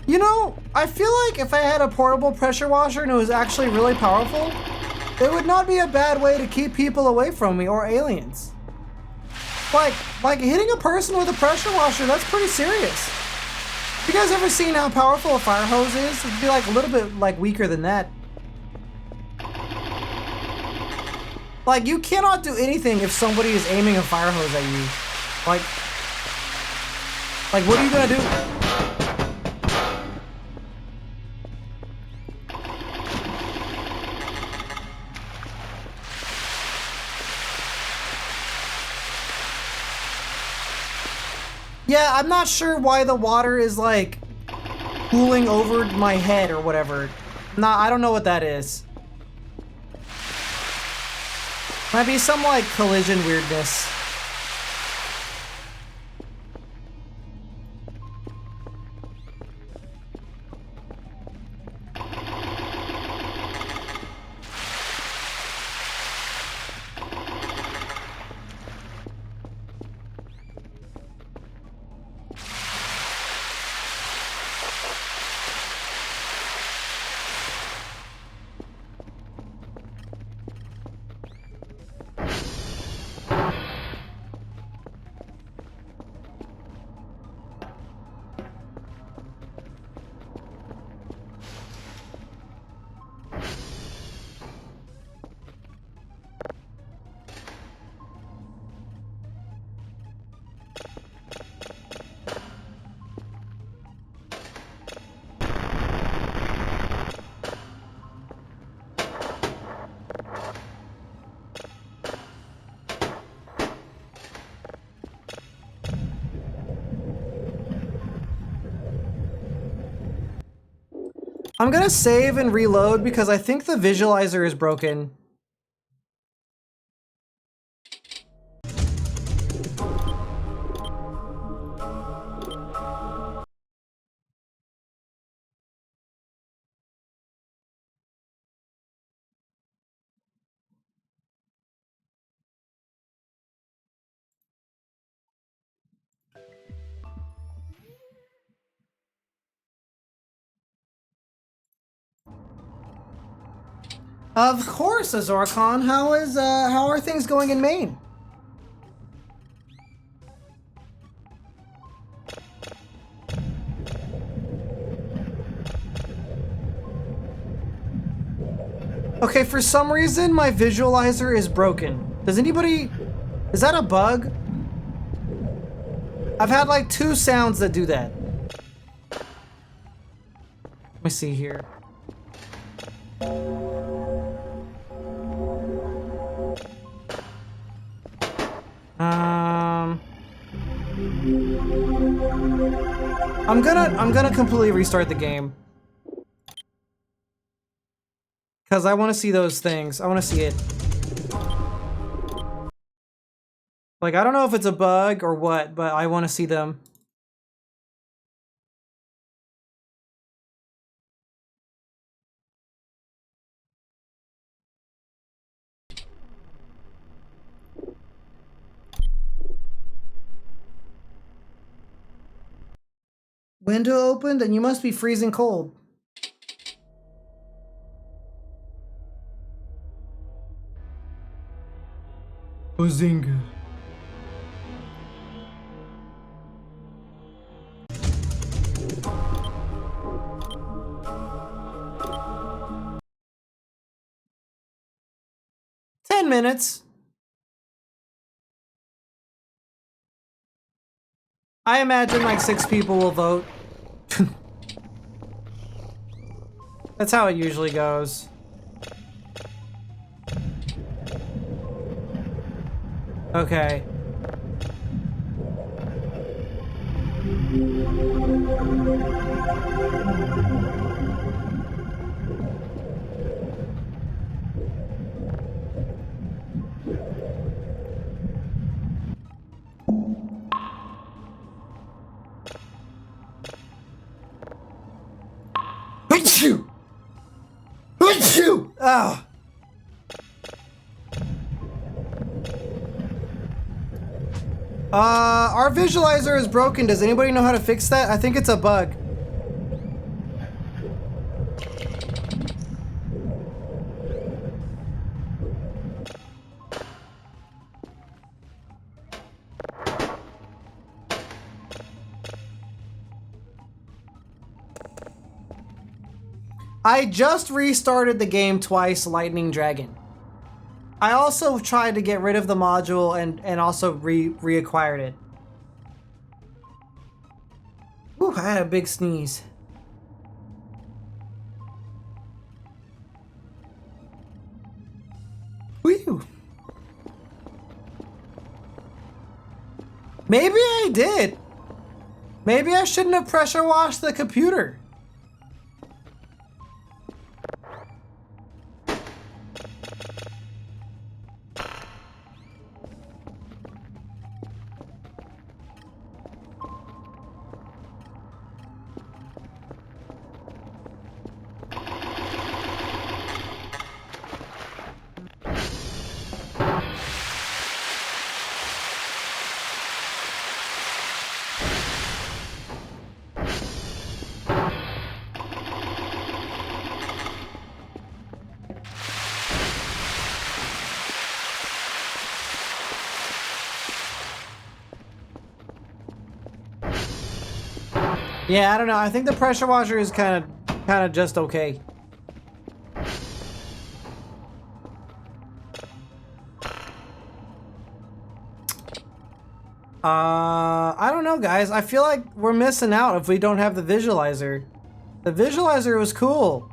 You know, I feel like if I had a portable pressure washer and it was actually really powerful, it would not be a bad way to keep people away from me or aliens. Like hitting a person with a pressure washer, that's pretty serious. Have you guys ever seen how powerful a fire hose is? It'd be like a little bit like weaker than that. Like you cannot do anything if somebody is aiming a fire hose at you. Like what are you gonna do? Yeah, I'm not sure why the water is like cooling over my head or whatever. Nah, I don't know what that is. Might be some like collision weirdness. I'm gonna save and reload because I think the visualizer is broken. Of course, Azorcon. How are things going in Maine? Okay, for some reason my visualizer is broken. Does anybody... Is that a bug? I've had like 2 sounds that do that. Let me see here. I'm gonna completely restart the game. Because I want to see those things. I want to see it. Like, I don't know if it's a bug or what, but I want to see them. Window opened and you must be freezing cold. Bazinga. Ten minutes. I imagine like 6 people will vote. That's how it usually goes. Okay. Achoo! Achoo! Oh. Our visualizer is broken. Does anybody know how to fix that? I think it's a bug. I just restarted the game twice, Lightning Dragon. I also tried to get rid of the module and also reacquired it. Whew, I had a big sneeze. Whew. Maybe I did. Maybe I shouldn't have pressure washed the computer. Yeah, I don't know. I think the pressure washer is kind of just okay. I don't know, guys. I feel like we're missing out if we don't have the visualizer. The visualizer was cool.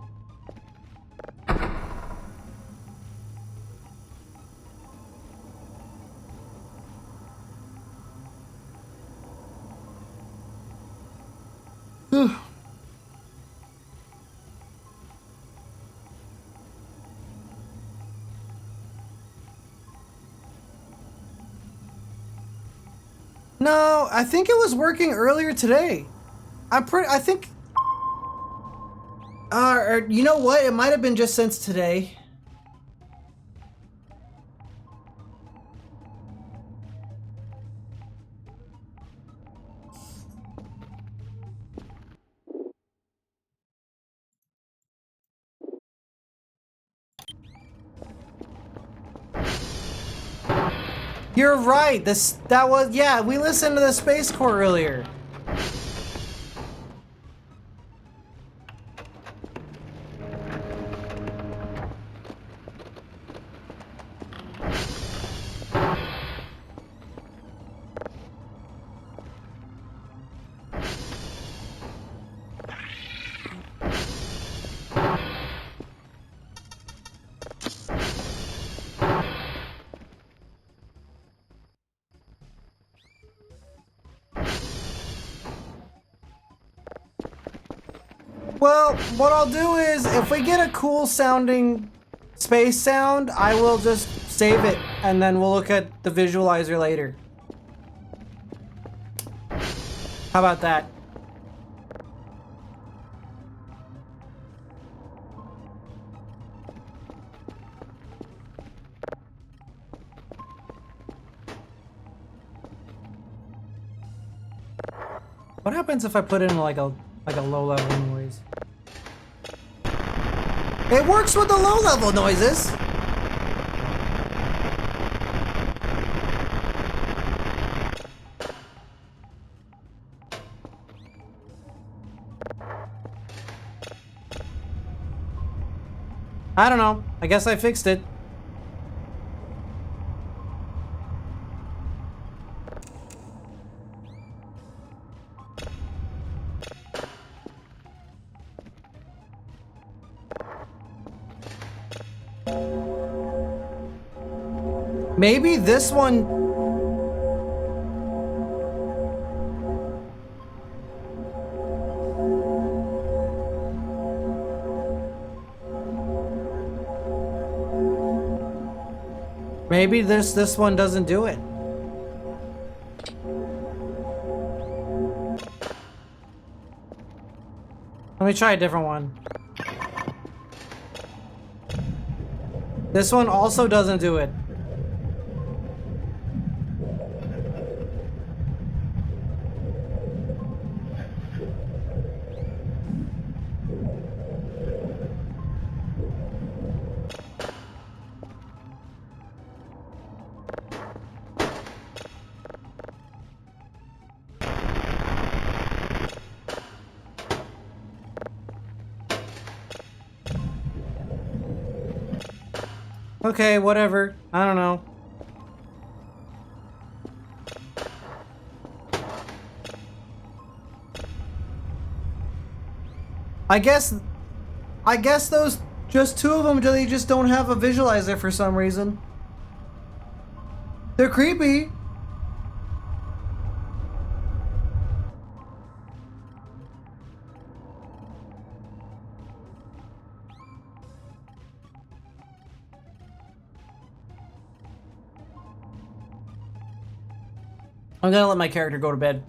No, I think it was working earlier today. I think, or you know what? It might have been just since today. You're right. That was, yeah, we listened to the Space Core earlier. Well, what I'll do is, if we get a cool sounding space sound, I will just save it, and then we'll look at the visualizer later. How about that? What happens if I put in like a low level noise? It works with the low level noises. I don't know. I guess I fixed it. Maybe this one. Maybe this one doesn't do it. Let me try a different one. This one also doesn't do it. Okay, whatever. I don't know. I guess those, just two of them, they just don't have a visualizer for some reason. They're creepy. I'm gonna let my character go to bed.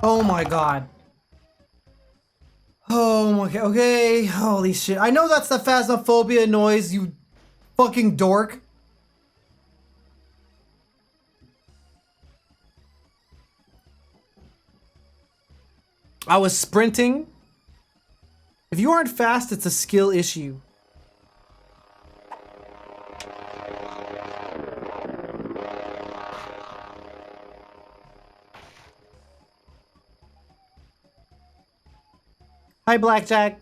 Oh my god. Oh my, okay, holy shit. I know that's the phasmophobia noise, you fucking dork. I was sprinting. If you aren't fast, it's a skill issue. Hi, Blackjack.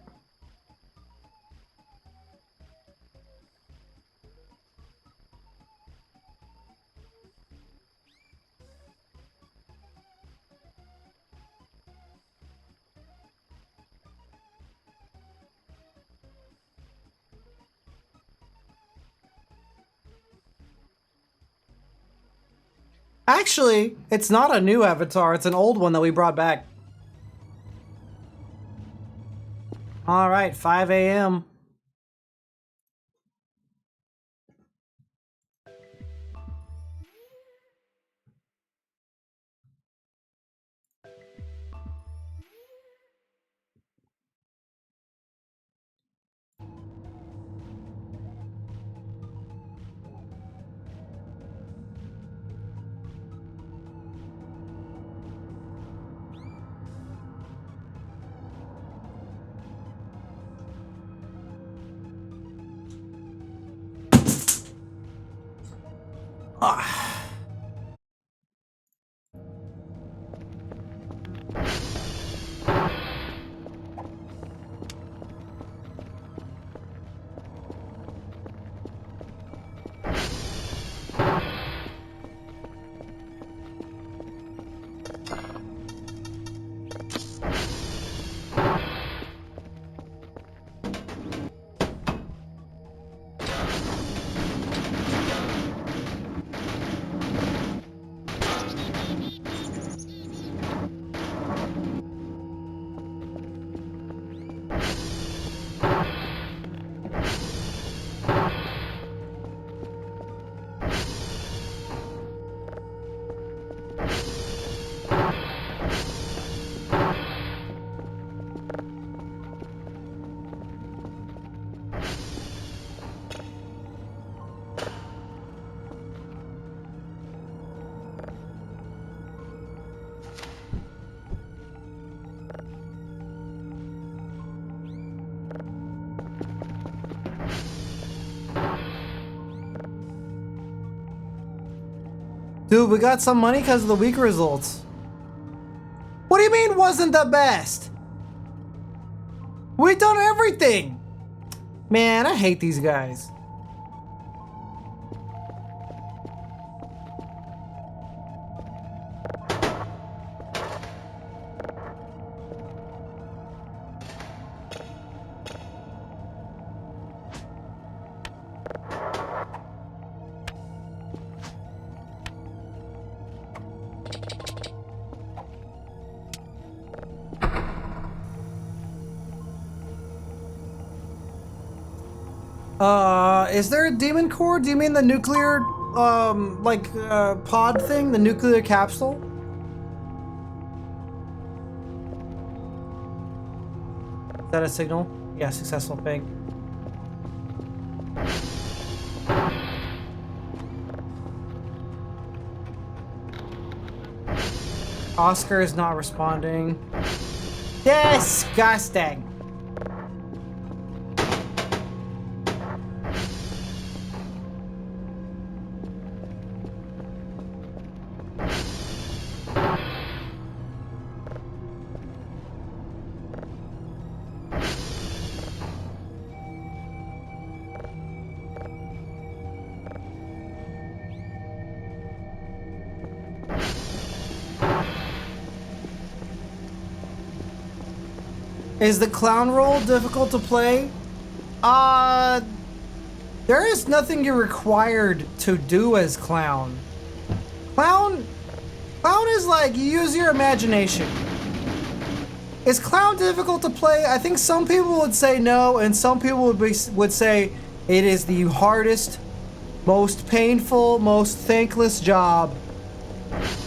Actually, it's not a new avatar, it's an old one that we brought back. Alright, 5 a.m. Dude, we got some money because of the week results. What do you mean wasn't the best? We done everything. Man, I hate these guys. Is there a demon core? Do you mean the nuclear, pod thing? The nuclear capsule? Is that a signal? Yeah, successful ping. Oscar is not responding. Disgusting. Is the clown role difficult to play? There is nothing you're required to do as clown. Clown is like, you use your imagination. Is clown difficult to play? I think some people would say no, and some people would say it is the hardest, most painful, most thankless job.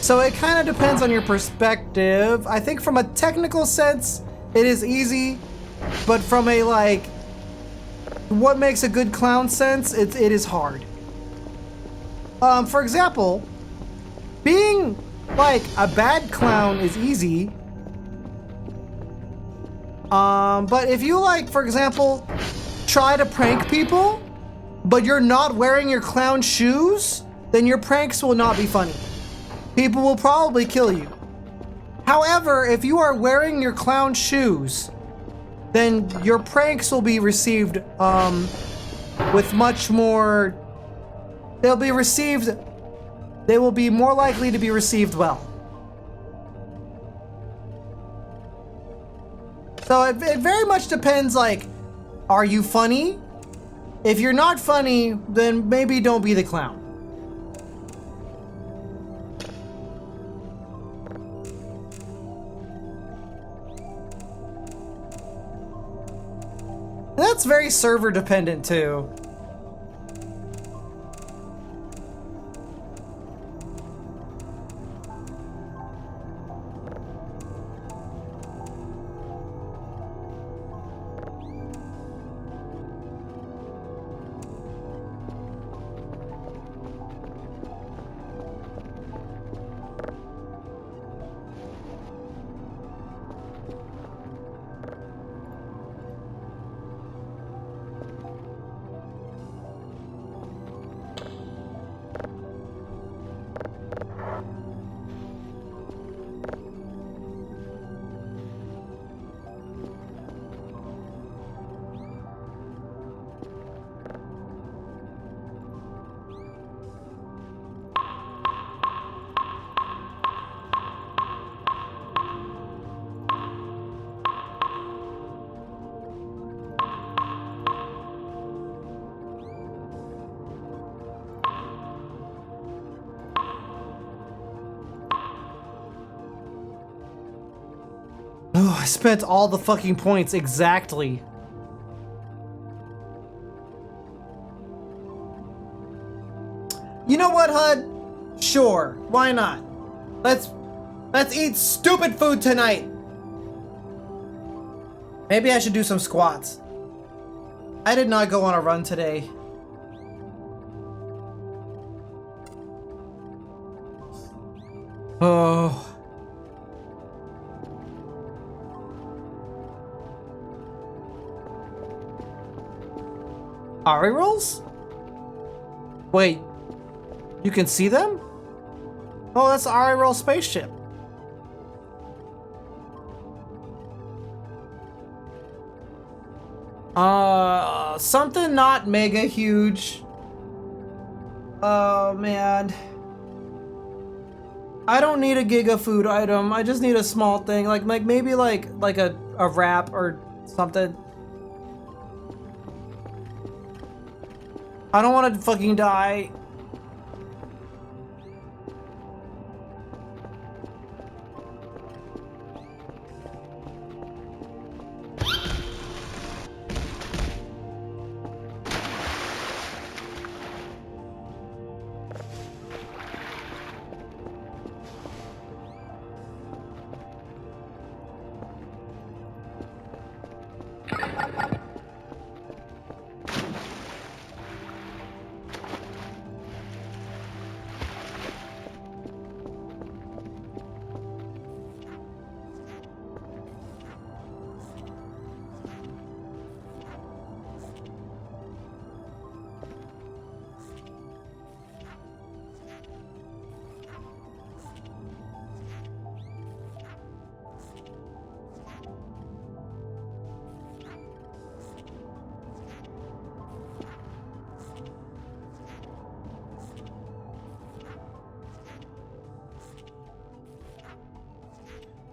So it kind of depends on your perspective. I think from a technical sense, it is easy, but from a like, what makes a good clown sense, it is hard. For example, being like a bad clown is easy. But if you like, for example, try to prank people, but you're not wearing your clown shoes, then your pranks will not be funny. People will probably kill you. However, if you are wearing your clown shoes then your pranks will be received with much more. They will be more likely to be received well. So it very much depends, like, are you funny? If you're not funny, then maybe don't be the clown. That's very server dependent too. Oh, I spent all the fucking points exactly. You know what, HUD? Sure, why not? Let's eat stupid food tonight. Maybe I should do some squats. I did not go on a run today. Oh. Ari rolls? Wait, you can see them? Oh, that's the Ari roll spaceship. Something not mega huge. Oh man. I don't need a giga food item. I just need a small thing, like maybe like a wrap or something. I don't want to fucking die.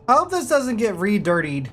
I hope this doesn't get re-dirtied.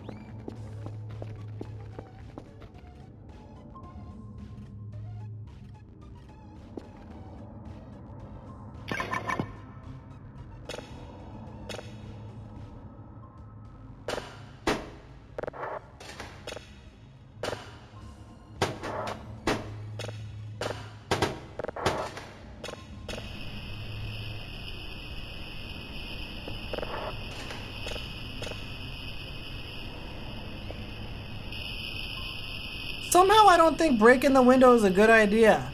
Somehow I don't think breaking the window is a good idea.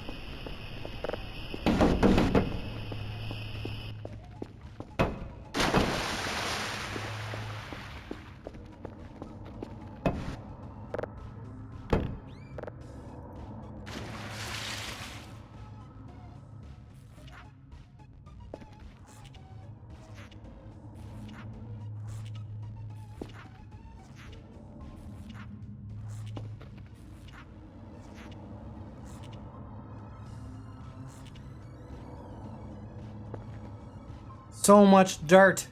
So much dirt.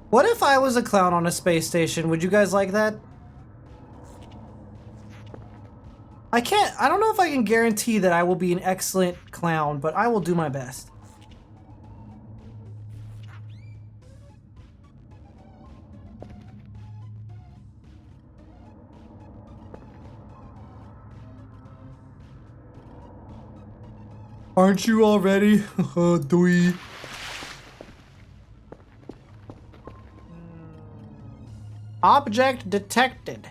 What if I was a clown on a space station? Would you guys like that? I don't know if I can guarantee that I will be an excellent clown, but I will do my best. Aren't you all ready? Dwee. Object detected.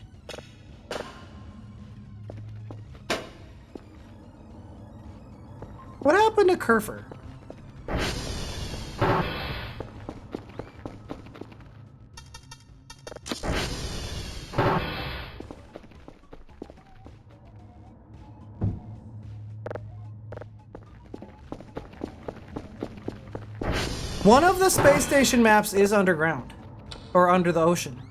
What happened to Kerfer? One of the space station maps is underground, or under the ocean.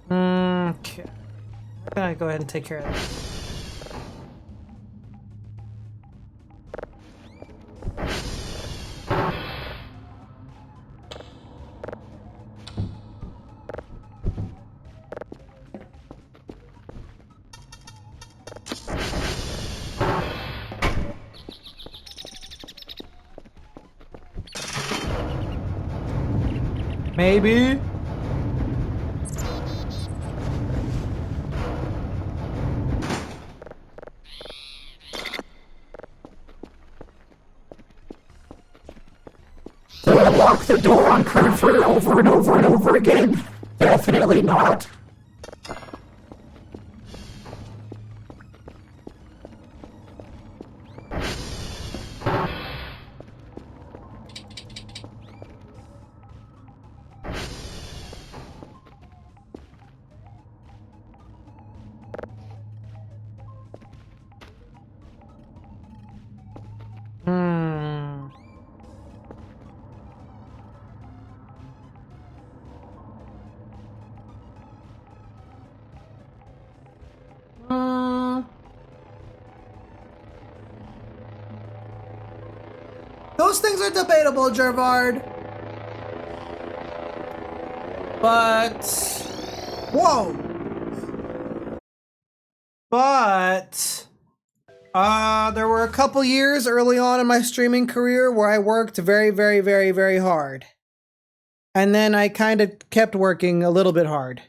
Okay. I'm gonna go ahead and take care of this. Maybe. Do I lock the door on Cranford over and over and over again? Definitely not. Those things are debatable, Gervard. But... Whoa! But... there were a couple years early on in my streaming career where I worked very, very, very, very hard. And then I kind of kept working a little bit hard.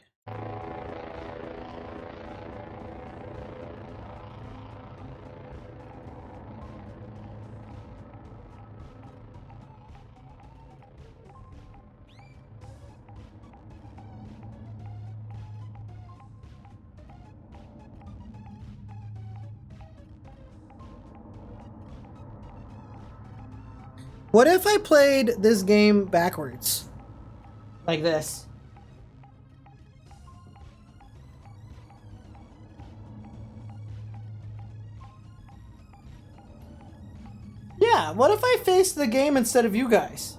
What if I played this game backwards? Like this. Yeah, what if I faced the game instead of you guys?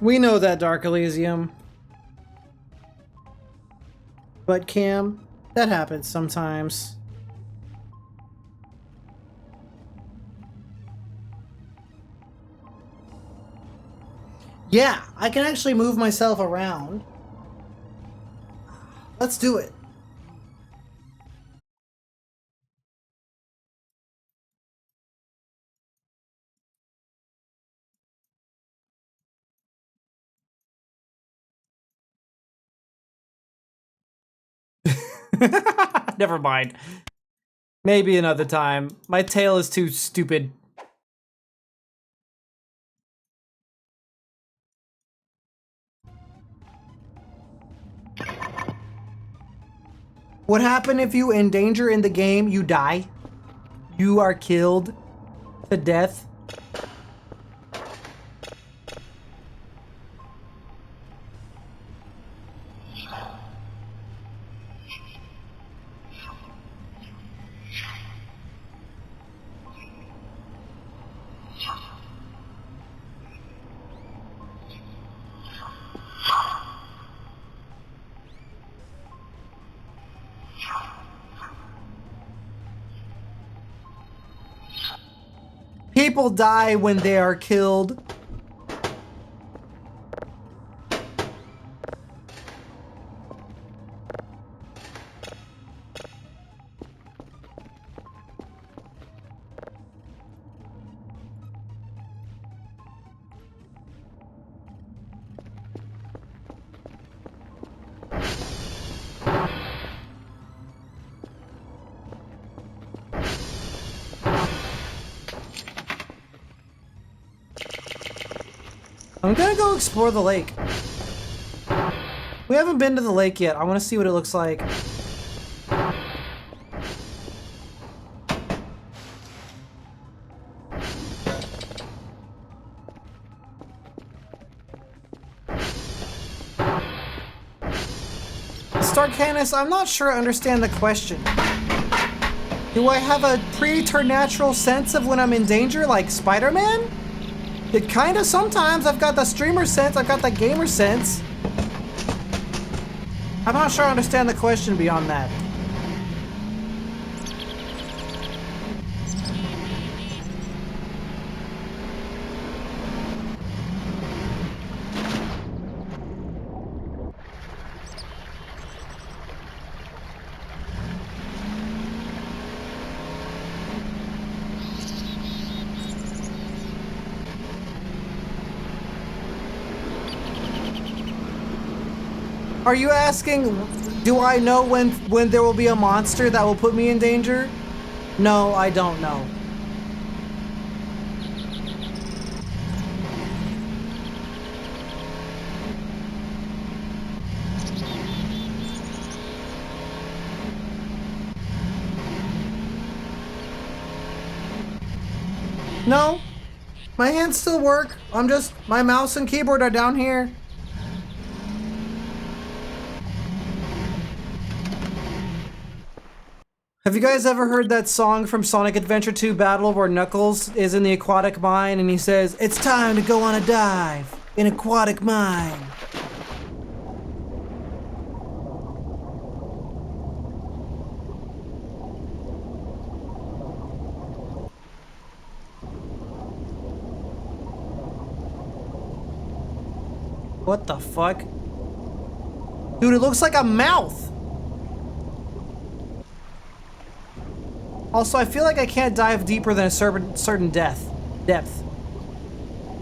We know that, Dark Elysium. But Cam, that happens sometimes. Yeah, I can actually move myself around. Let's do it. Never mind. Maybe another time. My tail is too stupid. What happened if you endanger in the game, you die? You are killed to death? People die when they are killed. I'm gonna go explore the lake. We haven't been to the lake yet. I want to see what it looks like. Starcanis, I'm not sure I understand the question. Do I have a preternatural sense of when I'm in danger, like Spider-Man? It kinda sometimes. I've got the streamer sense, I've got the gamer sense. I'm not sure I understand the question beyond that. Are you asking, do I know when there will be a monster that will put me in danger? No, I don't know. No, my hands still work. My mouse and keyboard are down here. Have you guys ever heard that song from Sonic Adventure 2 Battle where Knuckles is in the aquatic mine and he says, "It's time to go on a dive in aquatic mine." What the fuck? Dude, it looks like a mouth! Also, I feel like I can't dive deeper than a certain depth.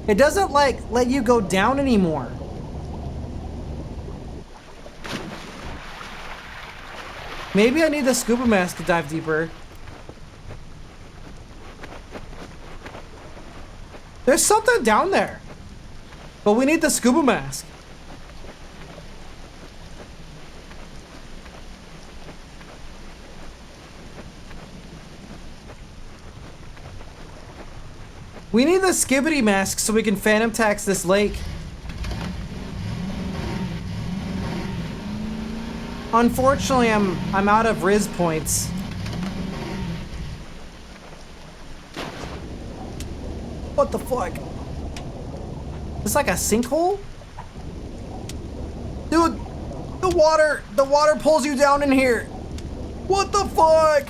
It doesn't, like, let you go down anymore. Maybe I need the scuba mask to dive deeper. There's something down there. But we need the scuba mask. We need the skibbity mask so we can phantom tax this lake. Unfortunately, I'm out of Riz points. What the fuck? It's like a sinkhole? Dude, the water pulls you down in here. What the fuck?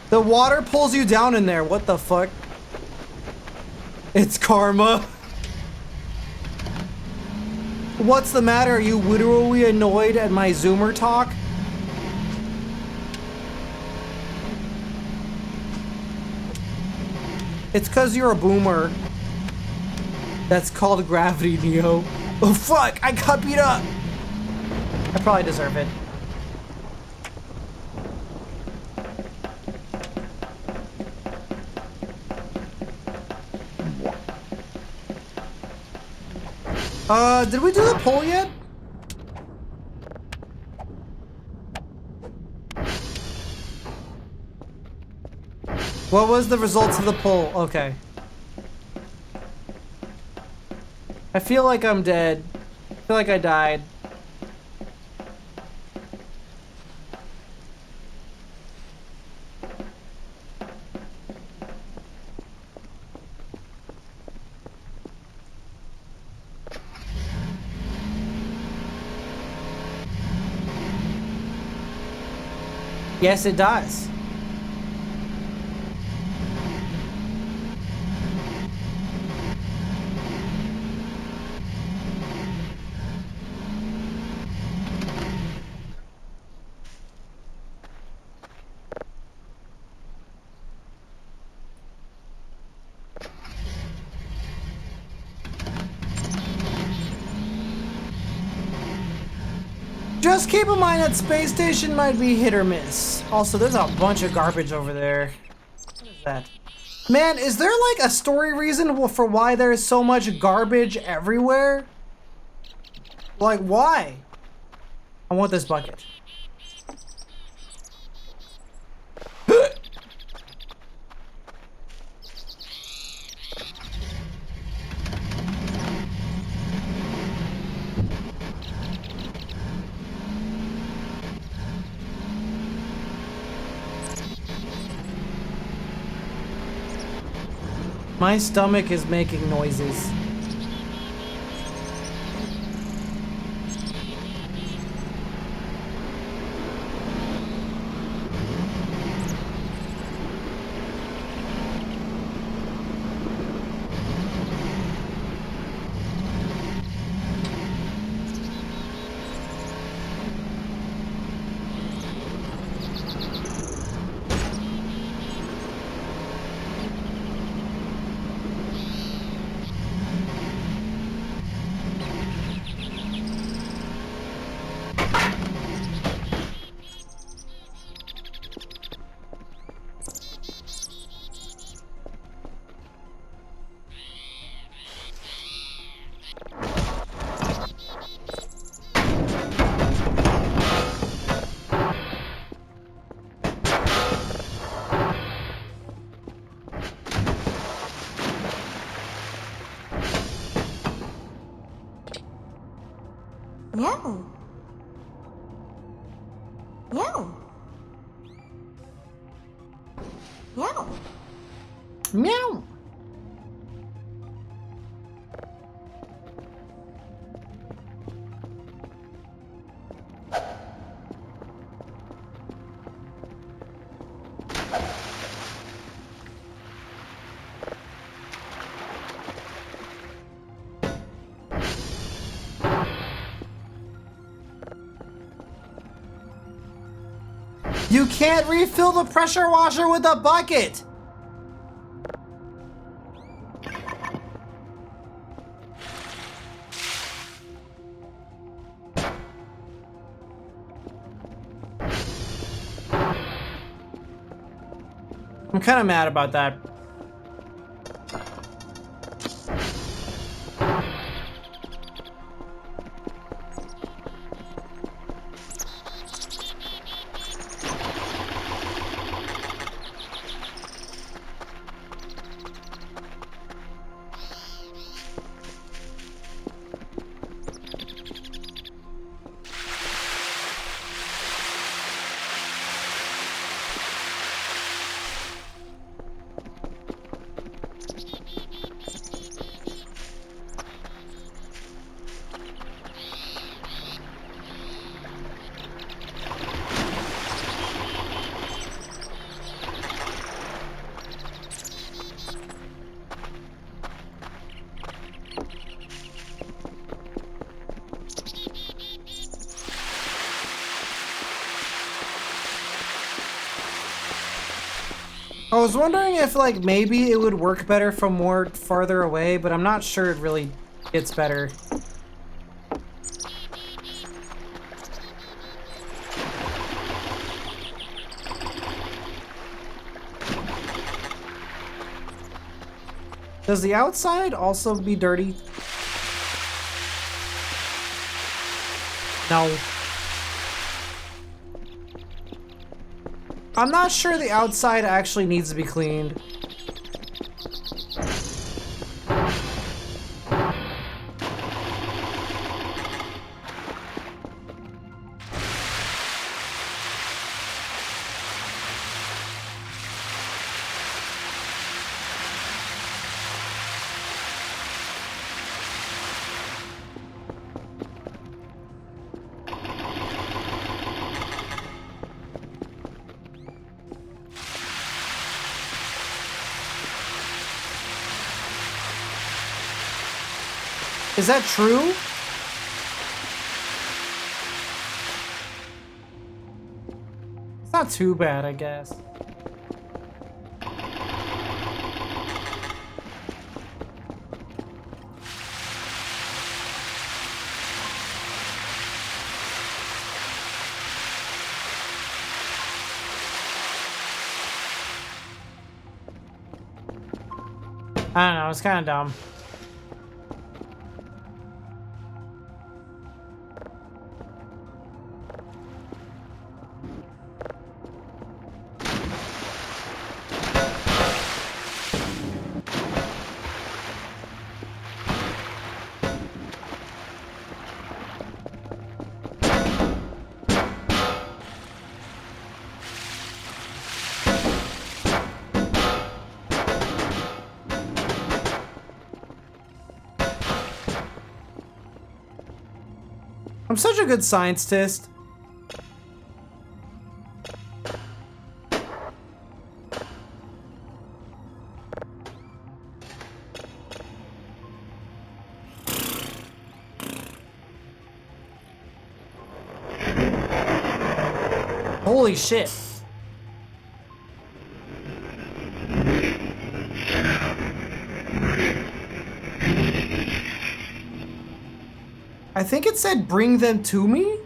The water pulls you down in there. What the fuck? It's karma. What's the matter? Are you literally annoyed at my Zoomer talk? It's 'cause you're a boomer. That's called gravity, Neo. Oh fuck, I got beat up. I probably deserve it. Did we do the poll yet? What was the results of the poll? Okay. I feel like I'm dead. I feel like I died. Yes, it does. Just keep in mind that space station might be hit or miss. Also, there's a bunch of garbage over there. What is that? Man, is there like a story reason for why there's so much garbage everywhere? Like, why? I want this bucket. My stomach is making noises. Meow. Meow. Meow. Meow. You can't refill the pressure washer with a bucket! I'm kind of mad about that. I was wondering if like maybe it would work better from more farther away, but I'm not sure it really gets better. Does the outside also be dirty? No. I'm not sure the outside actually needs to be cleaned. Is that true? It's not too bad, I guess. I don't know, it's kind of dumb. I'm such a good scientist. Holy shit. I think it said bring them to me?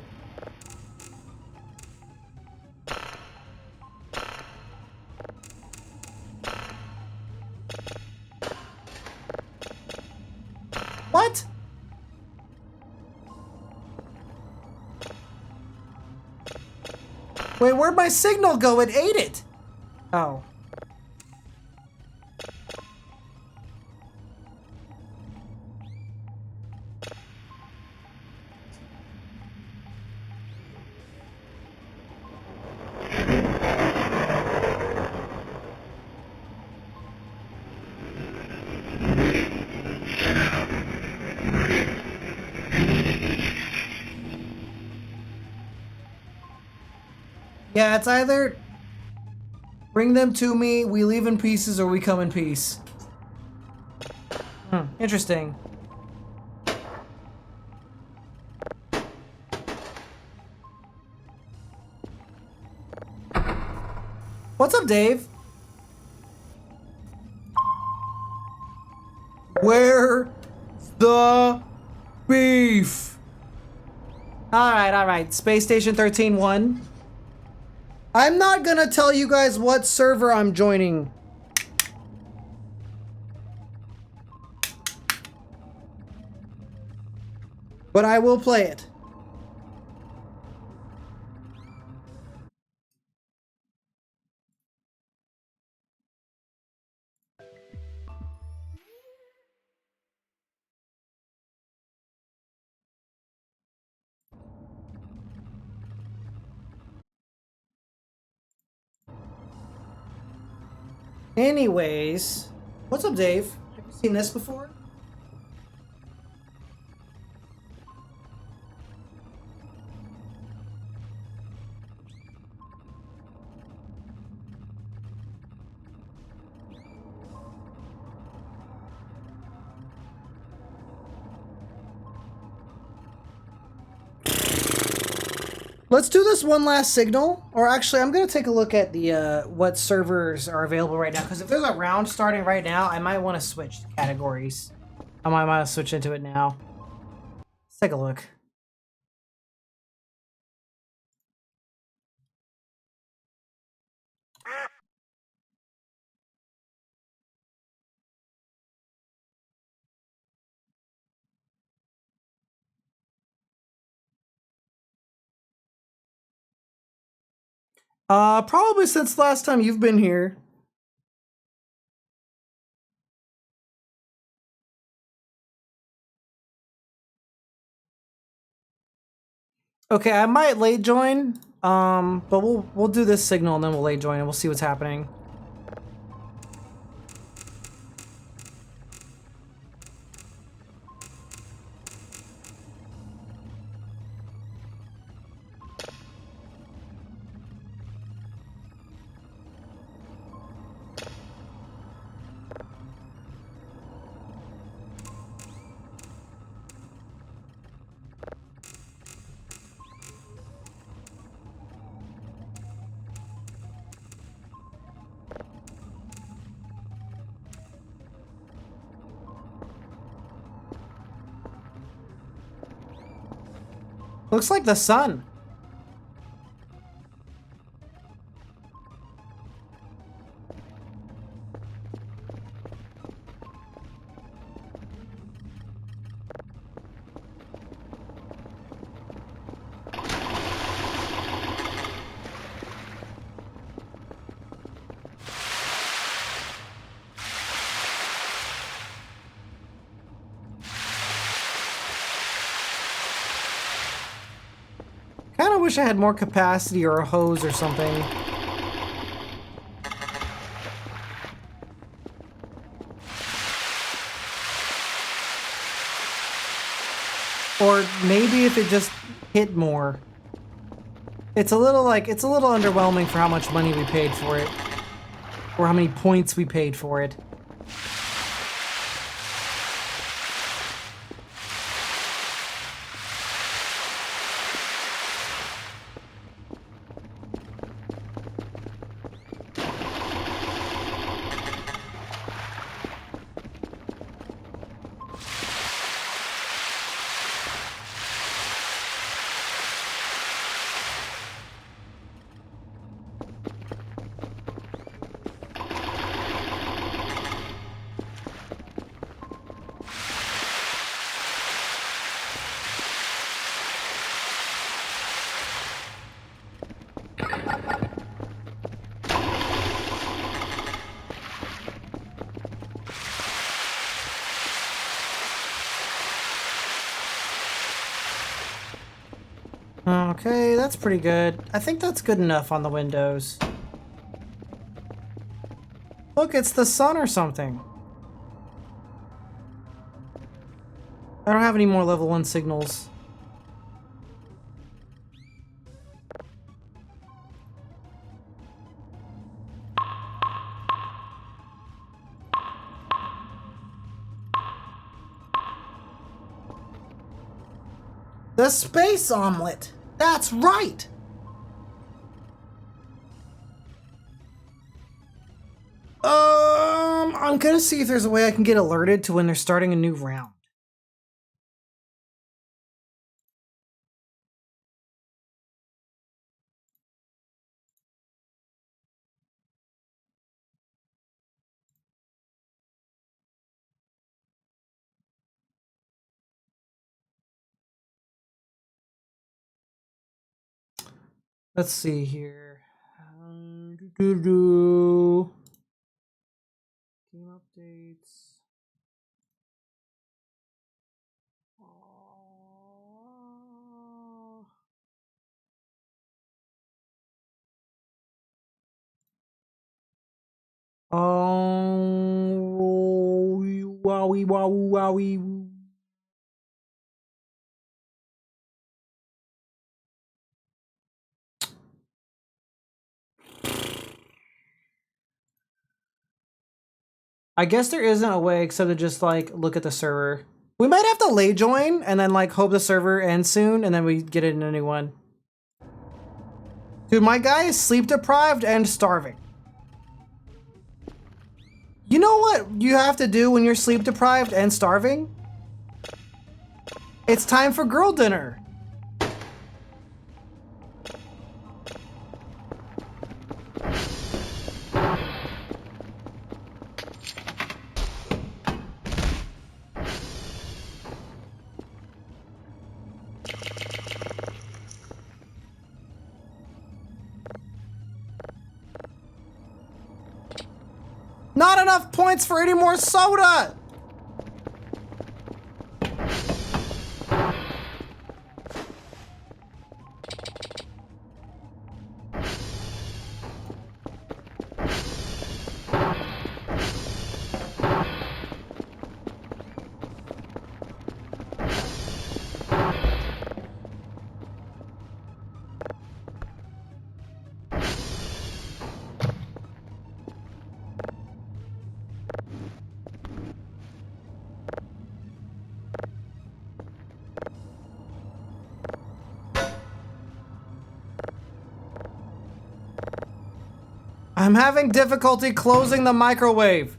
What? Wait, where'd my signal go? It ate it. Oh. Yeah, it's either bring them to me, we leave in pieces, or we come in peace. Interesting. What's up, Dave? Where's the beef? Alright. Space Station 13-1. I'm not gonna tell you guys what server I'm joining. But I will play it. Anyways, what's up, Dave? Have you seen this before? Let's do this one last signal, or actually, I'm gonna take a look at the what servers are available right now. Because if there's a round starting right now, I might want to switch categories. I might want to switch into it now. Let's take a look. Probably since last time you've been here. Okay, I might late join. But we'll do this signal and then we'll late join and we'll see what's happening. Looks like the sun. Kinda wish I had more capacity or a hose or something. Or maybe if it just hit more. It's a little underwhelming for how much money we paid for it. Or how many points we paid for it. Okay, that's pretty good. I think that's good enough on the windows. Look, it's the sun or something. I don't have any more level 1 signals. The space omelet! That's right! I'm gonna see if there's a way I can get alerted to when they're starting a new round. Let's see here. Game updates. Oh, wowie, wowie, wowie. I guess there isn't a way except to just like look at the server. We might have to lay join and then like hope the server ends soon and then we get in a new one. Dude, my guy is sleep deprived and starving. You know what you have to do when you're sleep deprived and starving? It's time for girl dinner. enough points for any more soda! I'm having difficulty closing the microwave.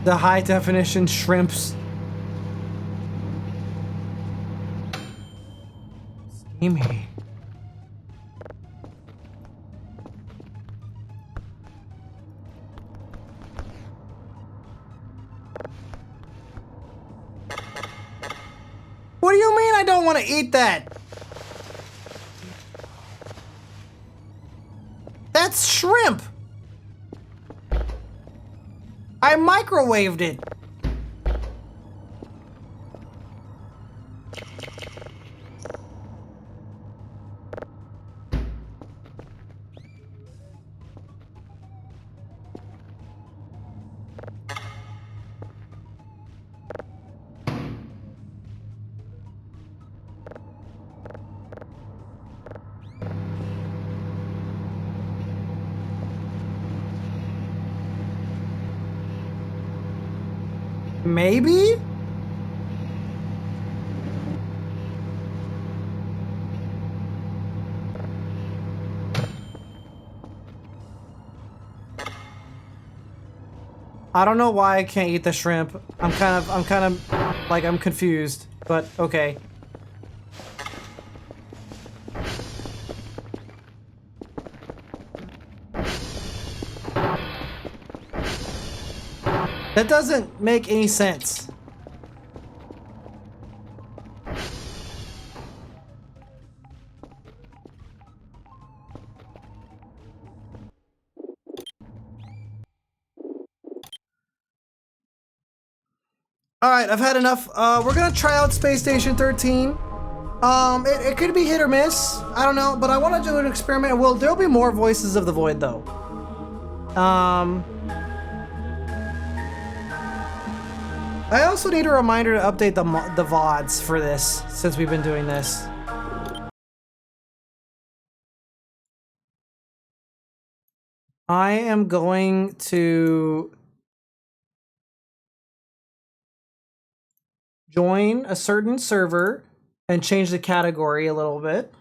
The high definition shrimps. Steamy. What do you mean I don't want to eat that? That's shrimp. I microwaved it. Maybe? I don't know why I can't eat the shrimp. I'm kind of like I'm confused, but okay. That doesn't make any sense. Alright, I've had enough. We're gonna try out Space Station 13. It could be hit or miss. I don't know, but I want to do an experiment. Well, there'll be more Voices of the Void, though. I also need a reminder to update the VODs for this, since we've been doing this. I am going to join a certain server and change the category a little bit.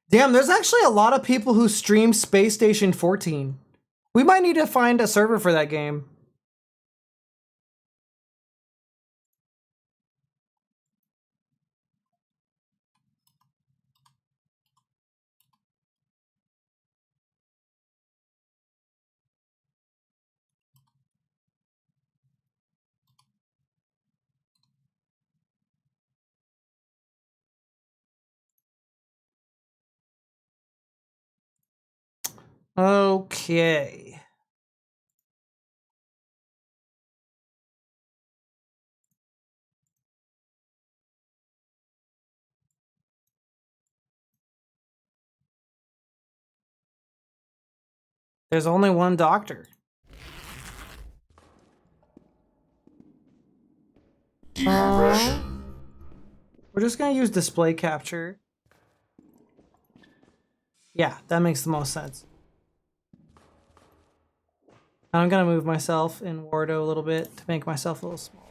Damn, there's actually a lot of people who stream Space Station 14. We might need to find a server for that game. Okay. There's only one doctor. We're just gonna use display capture. Yeah, that makes the most sense. I'm gonna move myself in Wardo a little bit to make myself a little smaller.